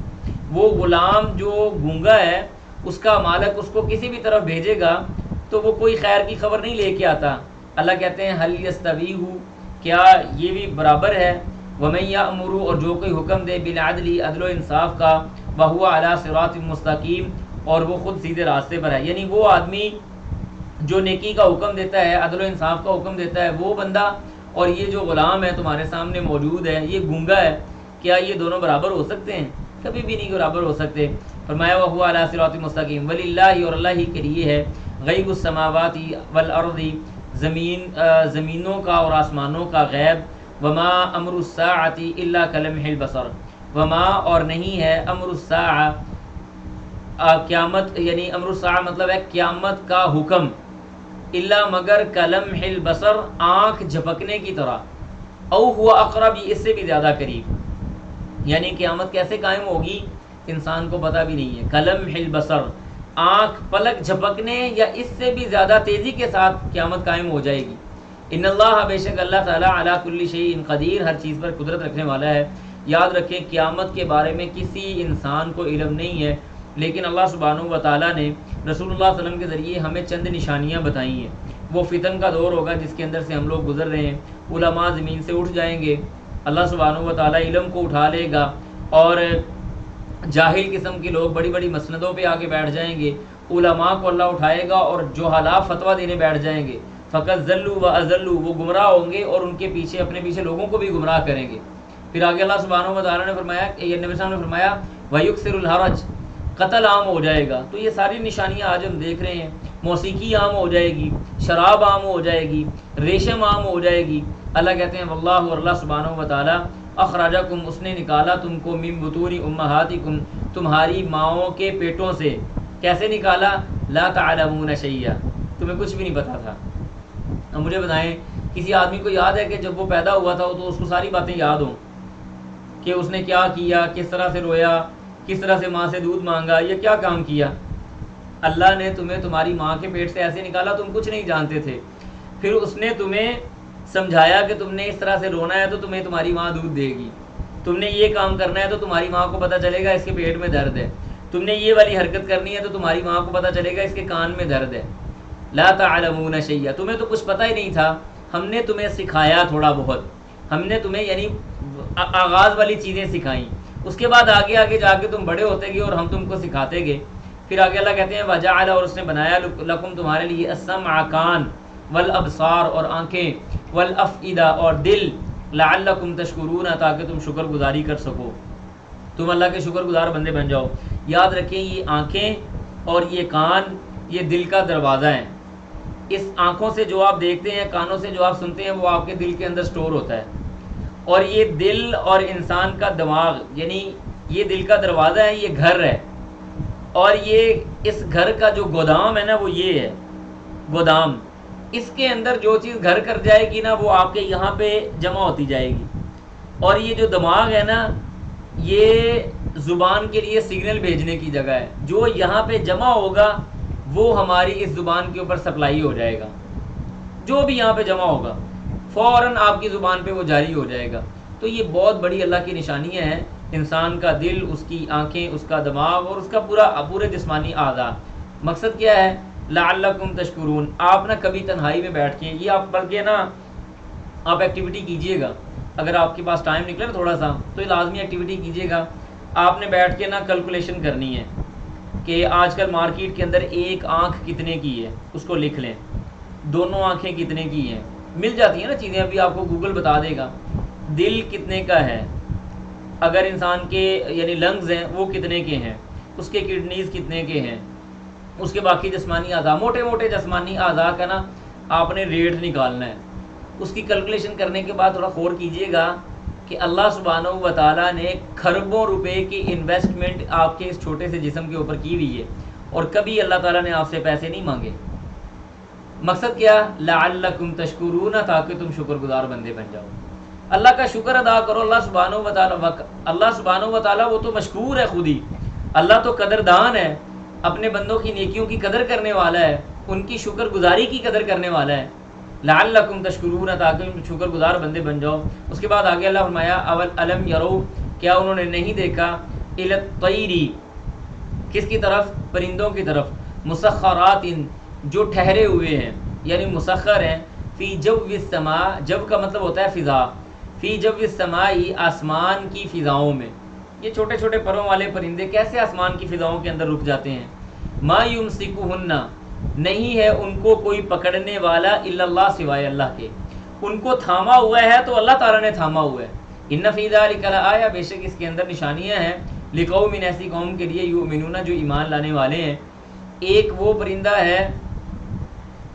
وہ غلام جو گونگا ہے اس کا مالک اس کو کسی بھی طرف بھیجے گا تو وہ کوئی خیر کی خبر نہیں لے کے آتا۔ اللہ کہتے ہیں حل یستوی کیا یہ بھی برابر ہے، وَمَن یأمر اور جو کوئی حکم دے بالعدل عدل و انصاف کا، وَهُوَ عَلَى صِرَاطٍ مستقیم اور وہ خود سیدھے راستے پر ہے، یعنی وہ آدمی جو نیکی کا حکم دیتا ہے، عدل و انصاف کا حکم دیتا ہے وہ بندہ، اور یہ جو غلام ہے تمہارے سامنے موجود ہے یہ گونگا ہے، کیا یہ دونوں برابر ہو سکتے ہیں؟ کبھی بھی نہیں برابر ہو سکتے۔ فرمایا وَهُوَ عَلَى صِرَاطٍ مستقیم وَلِلَّهِ اور اللہ ہی کے لیے ہے غیب السماوات والارض زمینوں کا اور آسمانوں کا غیب، وما امر الساعۃ الا کلمح البصر وما اور نہیں ہے امر الساعہ قیامت، یعنی امر الساعہ مطلب ہے قیامت کا حکم، الا مگر کلمح البصر آنکھ جھپکنے کی طرح، او ہوا اقرب اس سے بھی زیادہ قریب، یعنی قیامت کیسے قائم ہوگی انسان کو پتہ بھی نہیں ہے۔ کلمح البصر آنکھ پلک جھپکنے یا اس سے بھی زیادہ تیزی کے ساتھ قیامت قائم ہو جائے گی۔ ان اللہ بے شک اللہ تعالیٰ علی کل شیء قدیر ہر چیز پر قدرت رکھنے والا ہے۔ یاد رکھیں قیامت کے بارے میں کسی انسان کو علم نہیں ہے، لیکن اللہ سبحانہ و تعالیٰ نے رسول اللہ صلی اللہ علیہ وسلم کے ذریعے ہمیں چند نشانیاں بتائی ہیں۔ وہ فتن کا دور ہوگا جس کے اندر سے ہم لوگ گزر رہے ہیں، علماء زمین سے اٹھ جائیں گے، اللہ سبحانہ و تعالیٰ علم کو اٹھا لے گا اور جاہل قسم کے لوگ بڑی بڑی مسندوں پہ آ کے بیٹھ جائیں گے، علماء کو اللہ اٹھائے گا اور جہلاء فتویٰ دینے بیٹھ جائیں گے، فقط ذلوا و اضلوا وہ گمراہ ہوں گے اور ان کے پیچھے اپنے پیچھے لوگوں کو بھی گمراہ کریں گے۔ پھر آگے اللہ سبحانہ و تعالیٰ نے فرمایا کہ یہ نبی صلی اللہ علیہ وسلم نے فرمایا وَيُكْثِرُ الْحَرَجَ قتل عام ہو جائے گا۔ تو یہ ساری نشانیاں آج ہم دیکھ رہے ہیں، موسیقی عام ہو جائے گی، شراب عام ہو جائے گی، ریشم عام ہو جائے گی۔ اللہ کہتے ہیں واللہ اور اللہ سبحانہ و تعالیٰ اخرجکم اس نے نکالا تم کو من بطون امہاتکم تمہاری ماؤں کے پیٹوں سے۔ کیسے نکالا؟ لا تعلمون شیئا تمہیں کچھ بھی نہیں پتا تھا۔ اب مجھے بتائیں کسی آدمی کو یاد ہے کہ جب وہ پیدا ہوا تھا تو اس کو ساری باتیں یاد ہوں کہ اس نے کیا کیا، کس طرح سے رویا، کس طرح سے ماں سے دودھ مانگا، یا کیا کام کیا؟ اللہ نے تمہیں تمہاری ماں کے پیٹ سے ایسے نکالا تم کچھ نہیں جانتے تھے، پھر اس نے تمہیں سمجھایا کہ تم نے اس طرح سے رونا ہے تو تمہیں تمہاری ماں دودھ دے گی، تم نے یہ کام کرنا ہے تو تمہاری ماں کو پتہ چلے گا اس کے پیٹ میں درد ہے، تم نے یہ والی حرکت کرنی ہے تو تمہاری ماں کو پتہ چلے گا اس کے کان میں درد ہے۔ لا تعلمون شیئا تمہیں تو کچھ پتہ ہی نہیں تھا، ہم نے تمہیں سکھایا تھوڑا بہت، ہم نے تمہیں یعنی آغاز والی چیزیں سکھائیں، اس کے بعد آگے آگے جا کے تم بڑے ہوتے گئے اور ہم تم کو سکھاتے گئے۔ پھر آگے اللہ کہتے ہیں وجعل اور اس نے بنایا لکم تمہارے لیے السمع کان والابصار اور آنکھیں والافئدہ اور دل لعلکم تشکرون تاکہ تم شکر گزاری کر سکو، تم اللہ کے شکر گزار بندے بن جاؤ۔ یاد رکھیں یہ آنکھیں اور یہ کان یہ دل کا دروازہ ہے، اس آنکھوں سے جو آپ دیکھتے ہیں، کانوں سے جو آپ سنتے ہیں وہ آپ کے دل کے اندر سٹور ہوتا ہے، اور یہ دل اور انسان کا دماغ یعنی یہ دل کا دروازہ ہے، یہ گھر ہے، اور یہ اس گھر کا جو گودام ہے نا وہ یہ ہے گودام، اس کے اندر جو چیز گھر کر جائے گی نا وہ آپ کے یہاں پہ جمع ہوتی جائے گی، اور یہ جو دماغ ہے نا یہ زبان کے لیے سگنل بھیجنے کی جگہ ہے، جو یہاں پہ جمع ہوگا وہ ہماری اس زبان کے اوپر سپلائی ہو جائے گا، جو بھی یہاں پہ جمع ہوگا فوراً آپ کی زبان پہ وہ جاری ہو جائے گا۔ تو یہ بہت بڑی اللہ کی نشانیاں ہیں، انسان کا دل، اس کی آنکھیں، اس کا دماغ اور اس کا پورے جسمانی اعضاء۔ مقصد کیا ہے؟ لعلکم تشکرون۔ آپ نہ کبھی تنہائی میں بیٹھ کے یہ آپ بلکہ نا آپ ایکٹیویٹی کیجئے گا، اگر آپ کے پاس ٹائم نکلے نا تھوڑا سا تو یہ لازمی ایکٹیویٹی کیجئے گا۔ آپ نے بیٹھ کے نا کیلکولیشن کرنی ہے کہ آج کل مارکیٹ کے اندر ایک آنکھ کتنے کی ہے، اس کو لکھ لیں، دونوں آنکھیں کتنے کی ہیں، مل جاتی ہیں نا چیزیں، ابھی آپ کو گوگل بتا دے گا۔ دل کتنے کا ہے، اگر انسان کے یعنی لنگز ہیں وہ کتنے کے ہیں، اس کے کڈنیز کتنے کے ہیں، اس کے باقی جسمانی اعضاء، موٹے موٹے جسمانی اعضاء کا نا آپ نے ریٹ نکالنا ہے۔ اس کی کیلکولیشن کرنے کے بعد تھوڑا غور کیجئے گا کہ اللہ سبحانہ و تعالیٰ نے کھربوں روپے کی انویسٹمنٹ آپ کے اس چھوٹے سے جسم کے اوپر کی ہوئی ہے، اور کبھی اللہ تعالیٰ نے آپ سے پیسے نہیں مانگے۔ مقصد کیا؟ لعلکم تشکرون تاکہ تم شکر گزار بندے بن جاؤ، اللہ کا شکر ادا کرو۔ اللہ سبحانہ و تعالیٰ وہ تو مشکور ہے خود ہی، اللہ تو قدردان ہے، اپنے بندوں کی نیکیوں کی قدر کرنے والا ہے، ان کی شکر گزاری کی قدر کرنے والا ہے، لعلکم تشکرون، تاکہ تم شکر گزار بندے بن جاؤ۔ اس کے بعد آگے اللہ فرمایا اولم یرو، کیا انہوں نے نہیں دیکھا، الی الطیر، کس کی طرف؟ پرندوں کی طرف، مسخرات، جو ٹھہرے ہوئے ہیں، یعنی مسخر ہیں، فی جو السماء، جو کا مطلب ہوتا ہے فضا، فی جو السماء، آسمان کی فضاؤں میں۔ یہ چھوٹے چھوٹے پروں والے پرندے کیسے آسمان کی فضاؤں کے اندر رک جاتے ہیں؟ ما یمسکہن، نہیں ہے ان کو کوئی پکڑنے والا، الا اللہ، سوائے اللہ کے، ان کو تھاما ہوا ہے تو اللہ تعالیٰ نے تھاما ہوا ہے۔ ان فی ذلک لآیہ، بے شک اس کے اندر نشانیاں ہیں، لقوم، ایسی قوم کے لیے، یؤمنون، جو ایمان لانے والے ہیں۔ ایک وہ پرندہ ہے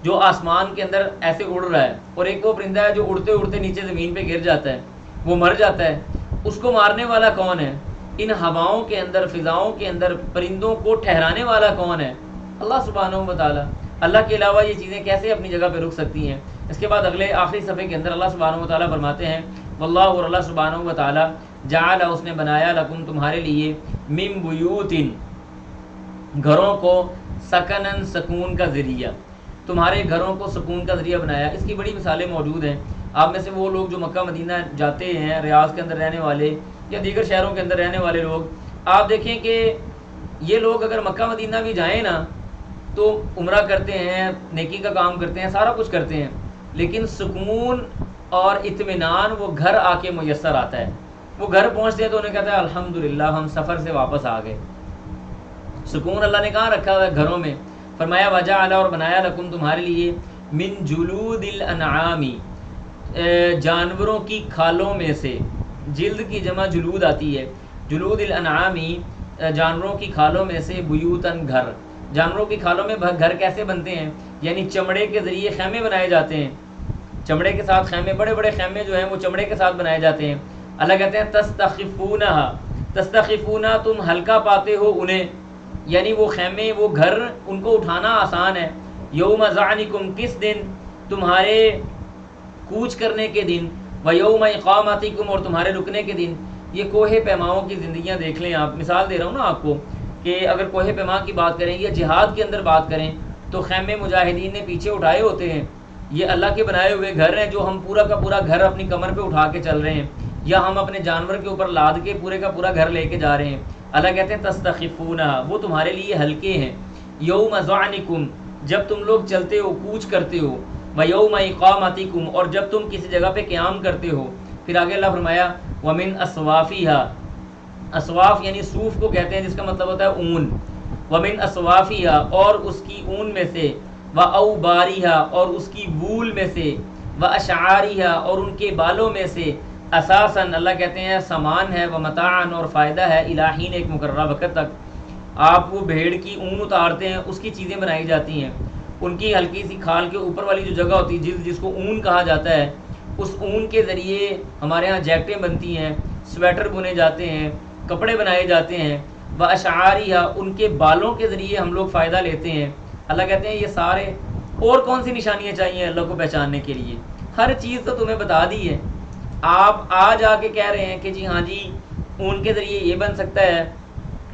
جو آسمان کے اندر ایسے اڑ رہا ہے، اور ایک وہ پرندہ ہے جو اڑتے اڑتے نیچے زمین پہ گر جاتا ہے، وہ مر جاتا ہے۔ اس کو مارنے والا کون ہے؟ ان ہواؤں کے اندر، فضاؤں کے اندر پرندوں کو ٹھہرانے والا کون ہے؟ اللہ سبحانہ و تعالیٰ۔ اللہ کے علاوہ یہ چیزیں کیسے اپنی جگہ پہ رک سکتی ہیں؟ اس کے بعد اگلے آخری صفحے کے اندر اللہ سبحانہ و تعالیٰ فرماتے ہیں، واللہ، اور اللہ سبحانہ و تعالیٰ، جعل، اس نے بنایا، لکم، تمہارے لیے، من بیوت، گھروں کو، سکنن، سکون کا ذریعہ، تمہارے گھروں کو سکون کا ذریعہ بنایا۔ اس کی بڑی مثالیں موجود ہیں۔ آپ میں سے وہ لوگ جو مکہ مدینہ جاتے ہیں، ریاض کے اندر رہنے والے یا دیگر شہروں کے اندر رہنے والے لوگ، آپ دیکھیں کہ یہ لوگ اگر مکہ مدینہ بھی جائیں نا تو عمرہ کرتے ہیں، نیکی کا کام کرتے ہیں، سارا کچھ کرتے ہیں، لیکن سکون اور اطمینان وہ گھر آ کے میسر آتا ہے۔ وہ گھر پہنچتے ہیں تو انہیں کہتا ہے الحمدللہ، ہم سفر سے واپس آ گئے۔ سکون اللہ نے کہاں رکھا ہوا ہے؟ گھروں میں۔ فرمایا وجعل، اور بنایا، لکم، تمہارے لیے، من جلود الانعام، جانوروں کی کھالوں میں سے، جلد کی جمع جلود آتی ہے، جلود الانعام، جانوروں کی کھالوں میں سے، بیوتن، گھر۔ جانوروں کی کھالوں میں گھر کیسے بنتے ہیں؟ یعنی چمڑے کے ذریعے خیمے بنائے جاتے ہیں، چمڑے کے ساتھ خیمے، بڑے بڑے خیمے جو ہیں وہ چمڑے کے ساتھ بنائے جاتے ہیں۔ اللہ کہتے ہیں تستخفونہا، تستخفونہ، تم ہلکا پاتے ہو انہیں، یعنی وہ خیمے، وہ گھر، ان کو اٹھانا آسان ہے۔ یوم ذعنکم، کس دن؟ تمہارے کوچ کرنے کے دن، ویوم اقامتکم، اور تمہارے رکنے کے دن۔ یہ کوہ پیماؤں کی زندگیاں دیکھ لیں آپ، مثال دے رہا ہوں نا آپ کو، کہ اگر کوہ پیما کی بات کریں یا جہاد کے اندر بات کریں تو خیمے مجاہدین نے پیچھے اٹھائے ہوتے ہیں۔ یہ اللہ کے بنائے ہوئے گھر ہیں جو ہم پورا کا پورا گھر اپنی کمر پہ اٹھا کے چل رہے ہیں، یا ہم اپنے جانور کے اوپر لاد کے پورے کا پورا گھر لے کے جا رہے ہیں۔ اللہ کہتے ہیں تستخفونہا، وہ تمہارے لیے ہلکے ہیں۔ یوم ذعنکم، جب تم لوگ چلتے ہو، کوچ کرتے ہو، ویوم اقامتکم، اور جب تم کسی جگہ پہ قیام کرتے ہو۔ پھر آگے اللہ فرمایا ومن اصوافیہا، اصواف یعنی صوف کو کہتے ہیں، جس کا مطلب ہوتا ہے اون۔ ومن اصوافیہا، اور اس کی اون میں سے، واوباریہا، اور اس کی وول میں سے، واشعاریہا، اور ان کے بالوں میں سے، اساساً، اللہ کہتے ہیں سامان ہے، ومتاعاً، اور فائدہ ہے، الہین، ایک مقررہ وقت تک۔ آپ وہ بھیڑ کی اون اتارتے ہیں، اس کی چیزیں بنائی جاتی ہیں، ان کی ہلکی سی کھال کے اوپر والی جو جگہ ہوتی ہے، جلد، جس کو اون کہا جاتا ہے، اس اون کے ذریعے ہمارے ہاں جیکٹیں بنتی ہیں، سویٹر بنے جاتے ہیں، کپڑے بنائے جاتے ہیں۔ واشعاریہا، ان کے بالوں کے ذریعے ہم لوگ فائدہ لیتے ہیں۔ اللہ کہتے ہیں یہ سارے، اور کون سی نشانیاں چاہیے اللہ کو پہچاننے کے لیے؟ ہر چیز تو تمہیں بتا دی ہے۔ آپ آج آ کے کہہ رہے ہیں کہ جی ہاں جی، اون کے ذریعے یہ بن سکتا ہے،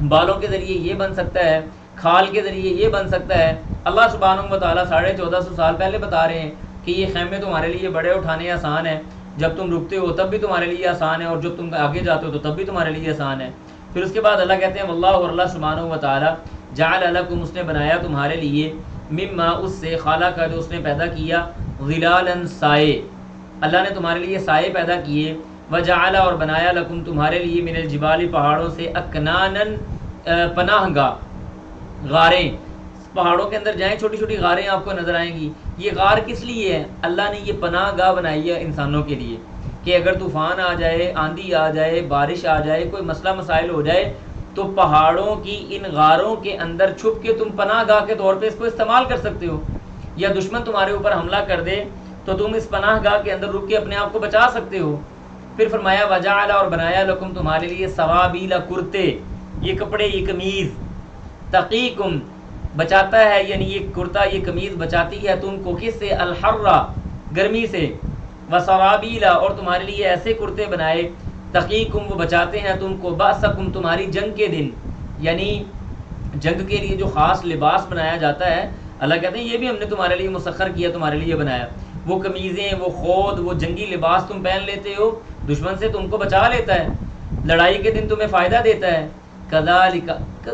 بالوں کے ذریعے یہ بن سکتا ہے، کھال کے ذریعے یہ بن سکتا ہے۔ اللہ سبحانہ و تعالیٰ 1450 سال پہلے بتا رہے ہیں کہ یہ خیمے تمہارے لیے بڑے اٹھانے آسان ہیں، جب تم رکتے ہو تب بھی تمہارے لیے آسان ہے، اور جب تم آگے جاتے ہو تو تب بھی تمہارے لیے آسان ہے۔ پھر اس کے بعد اللہ کہتے ہیں واللہ، اور اللہ سبحانہ و تعالیٰ، جعل لکم، اس نے بنایا تمہارے لیے، مما، اس سے، خالق کا، جو اس نے پیدا کیا، ظلالا، سائے، اللہ نے تمہارے لیے سائے پیدا کیے، وجعل، اور بنایا، لکم، تمہارے لیے، من الجبال، پہاڑوں سے، اکنانن، پناہ گاہ، غاریں۔ پہاڑوں کے اندر جائیں، چھوٹی چھوٹی غاریں آپ کو نظر آئیں گی۔ یہ غار کس لیے ہے؟ اللہ نے یہ پناہ گاہ بنائی ہے انسانوں کے لیے، کہ اگر طوفان آ جائے، آندھی آ جائے، بارش آ جائے، کوئی مسئلہ مسائل ہو جائے، تو پہاڑوں کی ان غاروں کے اندر چھپ کے تم پناہ گاہ کے طور پہ اس کو استعمال کر سکتے ہو، یا دشمن تمہارے اوپر حملہ کر دے تو تم اس پناہ گاہ کے اندر رک کے اپنے آپ کو بچا سکتے ہو۔ پھر فرمایا وجعل، اور بنایا، لکم، تمہارے لیے، سرابیل، کرتے، یہ کپڑے، یہ قمیض، تقیکم، بچاتا ہے، یعنی یہ کرتا، یہ قمیض بچاتی ہے تم کو، کس سے؟ الحر، گرمی سے، وسرابیل، اور تمہارے لیے ایسے کرتے بنائے، تقیکم، وہ بچاتے ہیں تم کو، باسکم، تمہاری جنگ کے دن، یعنی جنگ کے لیے جو خاص لباس بنایا جاتا ہے، اللہ کہتے ہیں یہ بھی ہم نے تمہارے لیے مسخر کیا، تمہارے لیے بنایا. وہ قمیضیں، وہ خود، وہ جنگی لباس تم پہن لیتے ہو، دشمن سے تم کو بچا لیتا ہے، لڑائی کے دن تمہیں فائدہ دیتا ہے. کذالک،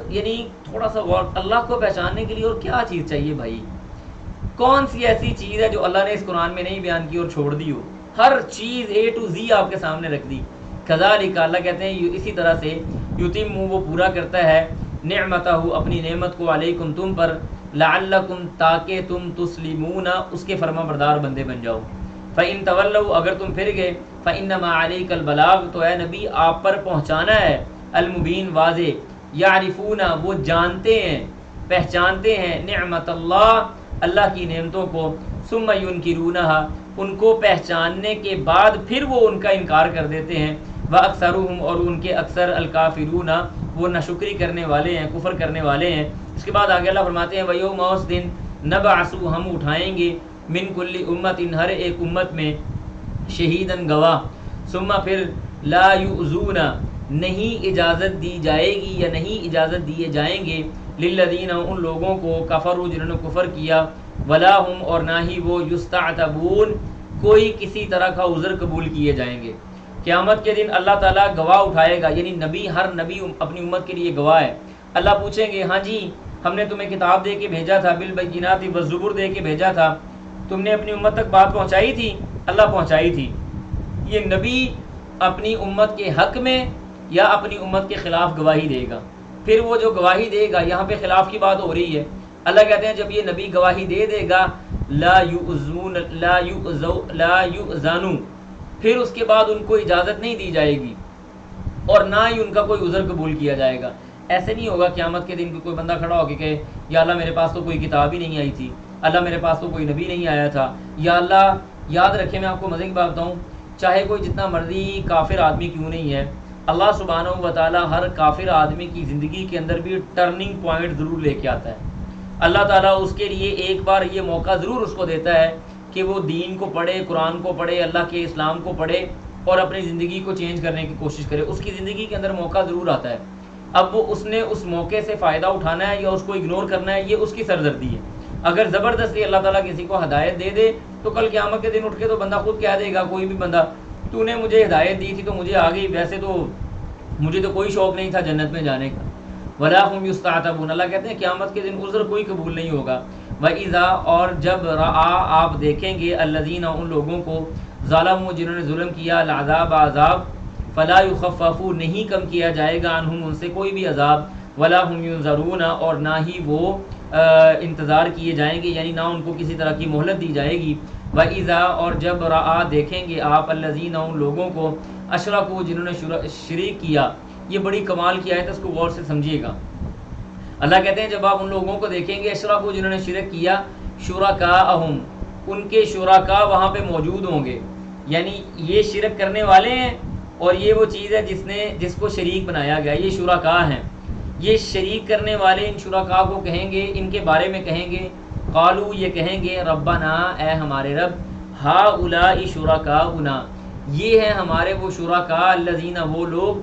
یعنی تھوڑا سا غور، اللہ کو پہچاننے کے لیے اور کیا چیز چاہیے بھائی؟ کون سی ایسی چیز ہے جو اللہ نے اس قرآن میں نہیں بیان کی اور چھوڑ دی ہو؟ ہر چیز A to Z آپ کے سامنے رکھ دی. کذالک، اللہ کہتے ہیں اسی طرح سے، یتم، وہ پورا کرتا ہے، نعمتہ، اپنی نعمت کو، علیکم، تم پر، لعلکم، تاکہ تم تسلمون، اس کے فرما بردار بندے بن جاؤ. فإن تولوا، اگر تم پھر گئے، فإنما علیک البلاغ، تو اے نبی آپ پر پہنچانا ہے، المبین، واضح، یعرفون، وہ جانتے ہیں، پہچانتے ہیں، نعمت اللہ، اللہ کی نعمتوں کو، ثم ینکرونہا، ان کو پہچاننے کے بعد پھر وہ ان کا انکار کر دیتے ہیں، وَأَكْثَرُهُمْ، اور ان کے اکثر، الکافرون، وہ ناشکری کرنے والے ہیں، کفر کرنے والے ہیں. اس کے بعد آگے اللہ فرماتے ہیں وَيَوْمَ، اس دن، نَبْعَثُ، ہم اٹھائیں گے، مِنْ كُلِّ أُمَّةٍ، ہر ایک امت میں، شہیداً، گواہ، ثم، پھر، لا یؤذون، نہیں اجازت دی جائے گی یا نہیں اجازت دیے جائیں گے، للذین، ان لوگوں کو، کفروا، جنہوں نے کفر کیا، ولا ہم، اور نہ ہی وہ، یستعتبون، کوئی کسی طرح کا عذر قبول کیے جائیں گے. قیامت کے دن اللہ تعالیٰ گواہ اٹھائے گا، یعنی نبی، ہر نبی اپنی امت کے لیے گواہ ہے. اللہ پوچھیں گے ہاں جی ہم نے تمہیں کتاب دے کے بھیجا تھا، بالبینات والزبر دے کے بھیجا تھا، تم نے اپنی امت تک بات پہنچائی تھی؟ اللہ پہنچائی تھی. یہ نبی اپنی امت کے حق میں یا اپنی امت کے خلاف گواہی دے گا. پھر وہ جو گواہی دے گا، یہاں پہ خلاف کی بات ہو رہی ہے. اللہ کہتے ہیں جب یہ نبی گواہی دے دے گا، لا یؤذن، پھر اس کے بعد ان کو اجازت نہیں دی جائے گی اور نہ ہی ان کا کوئی عذر قبول کیا جائے گا. ایسے نہیں ہوگا قیامت کے دن کہ کوئی بندہ کھڑا ہو کے کہے یا اللہ میرے پاس تو کوئی کتاب ہی نہیں آئی تھی، اللہ میرے پاس تو کوئی نبی نہیں آیا تھا، یا اللہ. یاد رکھیں، میں آپ کو مزے کی بات بتاؤں، چاہے کوئی جتنا مرضی کافر آدمی کیوں نہیں ہے، اللہ سبحانہ و تعالیٰ ہر کافر آدمی کی زندگی کے اندر بھی ٹرننگ پوائنٹ ضرور لے کے آتا ہے. اللہ تعالیٰ اس کے لیے ایک بار یہ موقع ضرور اس کو دیتا ہے کہ وہ دین کو پڑھے، قرآن کو پڑھے، اللہ کے اسلام کو پڑھے اور اپنی زندگی کو چینج کرنے کی کوشش کرے. اس کی زندگی کے اندر موقع ضرور آتا ہے. اب وہ اس نے اس موقع سے فائدہ اٹھانا ہے یا اس کو اگنور کرنا ہے، یہ اس کی سرزردی ہے. اگر زبردستی اللہ تعالیٰ کسی کو ہدایت دے دے تو کل قیامت کے دن اٹھ کے تو بندہ خود کہہ دے گا، کوئی بھی بندہ، تو نے مجھے ہدایت دی تھی تو مجھے آ گئی، ویسے تو مجھے تو کوئی شوق نہیں تھا جنت میں جانے کا. ولا هم یستعتبون، اللہ کہتے ہیں قیامت کے دن عذر کوئی قبول نہیں ہوگا. وَإِذَا، اور جب، رآ، آپ دیکھیں گے، الذین، ان لوگوں کو، ظالموا، جنہوں نے ظلم کیا، العذاب، عذاب، فلا یخفف، نہیں کم کیا جائے گا، عنہم، ان سے کوئی بھی عذاب، ولا هم ینظرون، اور نہ ہی وہ انتظار کیے جائیں گے، یعنی نہ ان کو کسی طرح کی مہلت دی جائے گی. وَإِذَا، اور جب، رآ، دیکھیں گے آپ، الذین، ان لوگوں کو، اشرکوا، جنہوں نے شریک کیا. یہ بڑی کمال کی آیت ہے، اس کو غور سے سمجھیے گا. اللہ کہتے ہیں جب آپ ان لوگوں کو دیکھیں گے، اشرکوا، جنہوں نے شرک کیا، شرکاءہم، ان کے شرکاء وہاں پہ موجود ہوں گے. یعنی یہ شرک کرنے والے ہیں اور یہ وہ چیز ہے جس کو شریک بنایا گیا، یہ شرکاء ہیں. یہ شریک کرنے والے ان شرکاء کو کہیں گے، ان کے بارے میں کہیں گے، قالو، یہ کہیں گے، ربنا، اے ہمارے رب، ہؤلاء شرکاؤنا، یہ ہیں ہمارے وہ شرکاء، الذین، وہ لوگ،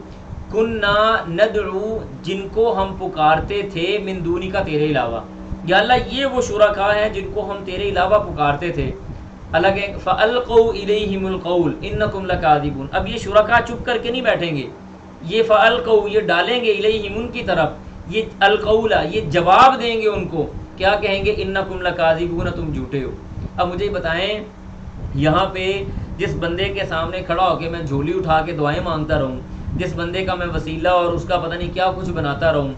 کننا ندعو، جن کو ہم پکارتے تھے، من دونی کا، تیرے علاوہ. یا اللہ یہ وہ شرکاء ہیں جن کو ہم تیرے علاوہ پکارتے تھے. اللہ کہ فَأَلْقَوْا إِلَيْهِمُ الْقَوْلَ إِنَّكُمْ لَكَاذِبُونَ. اب یہ شرکاء چپ کر کے نہیں بیٹھیں گے، یہ فَأَلْقَوْا، یہ ڈالیں گے، إِلَيْهِمُ، ان کی طرف، یہ القول، یہ جواب دیں گے ان کو. کیا کہیں گے؟ إِنَّكُمْ لَكَاذِبُونَ، تم جھوٹے ہو. اب مجھے بتائیں، یہاں پہ جس بندے کے سامنے کھڑا ہو کے میں جھولی اٹھا کے دعائیں مانگتا رہوں، جس بندے کا میں وسیلہ اور اس کا پتہ نہیں کیا کچھ بناتا رہوں،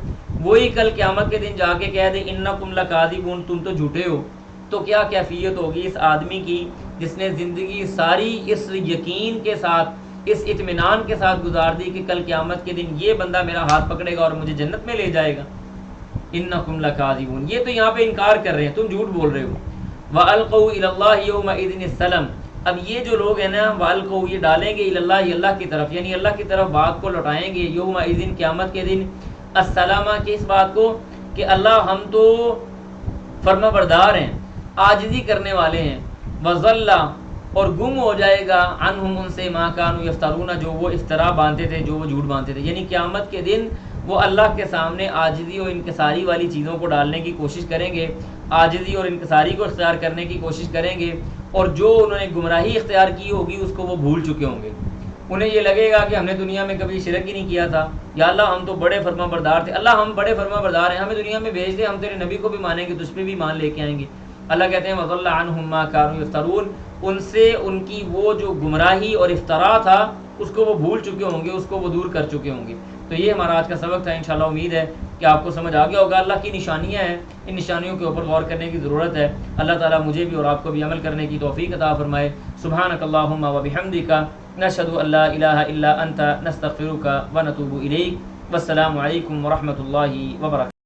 وہی کل قیامت کے دن جا کے کہہ دے انکم لکاذبون، تم تو جھوٹے ہو، تو کیا کیفیت ہوگی اس آدمی کی جس نے زندگی ساری اس یقین کے ساتھ، اس اطمینان کے ساتھ گزار دی کہ کل قیامت کے دن یہ بندہ میرا ہاتھ پکڑے گا اور مجھے جنت میں لے جائے گا. انکم لکاذبون، یہ تو یہاں پہ انکار کر رہے ہیں، تم جھوٹ بول رہے ہو. وَأَلْقَوْا إِلَى اللَّهِ يَوْمَئِذٍ السَّلَمَ، اب یہ جو لوگ ہیں نا، وَأَلْقَوْا، یہ ڈالیں گے، إِلَى اللَّهِ، اللہ کی طرف، یعنی اللہ کی طرف بات کو لوٹائیں گے، یومئذ، قیامت کے دن، السلام، کہ اس بات کو کہ اللہ ہم تو فرما بردار ہیں، عاجزی کرنے والے ہیں، وَظَلَّ، اور گم ہو جائے گا، عنہم، ان سے، ما کانوا یفترون، جو وہ افترا باندھتے تھے، جو وہ جھوٹ باندھتے تھے. یعنی قیامت کے دن وہ اللہ کے سامنے عاجزی اور انکساری والی چیزوں کو ڈالنے کی کوشش کریں گے، عاجزی اور انکساری کو اختیار کرنے کی کوشش کریں گے، اور جو انہوں نے گمراہی اختیار کی ہوگی اس کو وہ بھول چکے ہوں گے۔ انہیں یہ لگے گا کہ ہم نے دنیا میں کبھی شرک ہی نہیں کیا تھا، یا اللہ ہم تو بڑے فرما بردار تھے، اللہ ہم بڑے فرما بردار ہیں، ہمیں دنیا میں بھیج دے، ہم تیرے نبی کو بھی مانیں گے، تجھ پہ بھی مان لے کے آئیں گے۔ اللہ کہتے ہیں وَضَلَّ عَنْهُمْ مَا كَانُوا يَفْتَرُونَ، ان سے ان کی وہ جو گمراہی اور افطرا تھا اس کو وہ بھول چکے ہوں گے، اس کو وہ دور کر چکے ہوں گے۔ تو یہ ہمارا آج کا سبق تھا، انشاءاللہ امید ہے کہ آپ کو سمجھ آ گیا ہوگا۔ اللہ کی نشانیاں ہیں، ان نشانیوں کے اوپر غور کرنے کی ضرورت ہے۔ اللہ تعالیٰ مجھے بھی اور آپ کو بھی عمل کرنے کی توفیق عطا فرمائے۔ سبحانک اللہم و بحمدک، نشہد ان لا الہ الا انت، نستغفرک و نتوب الیک۔ والسلام علیکم ورحمۃ اللہ وبرکاتہ۔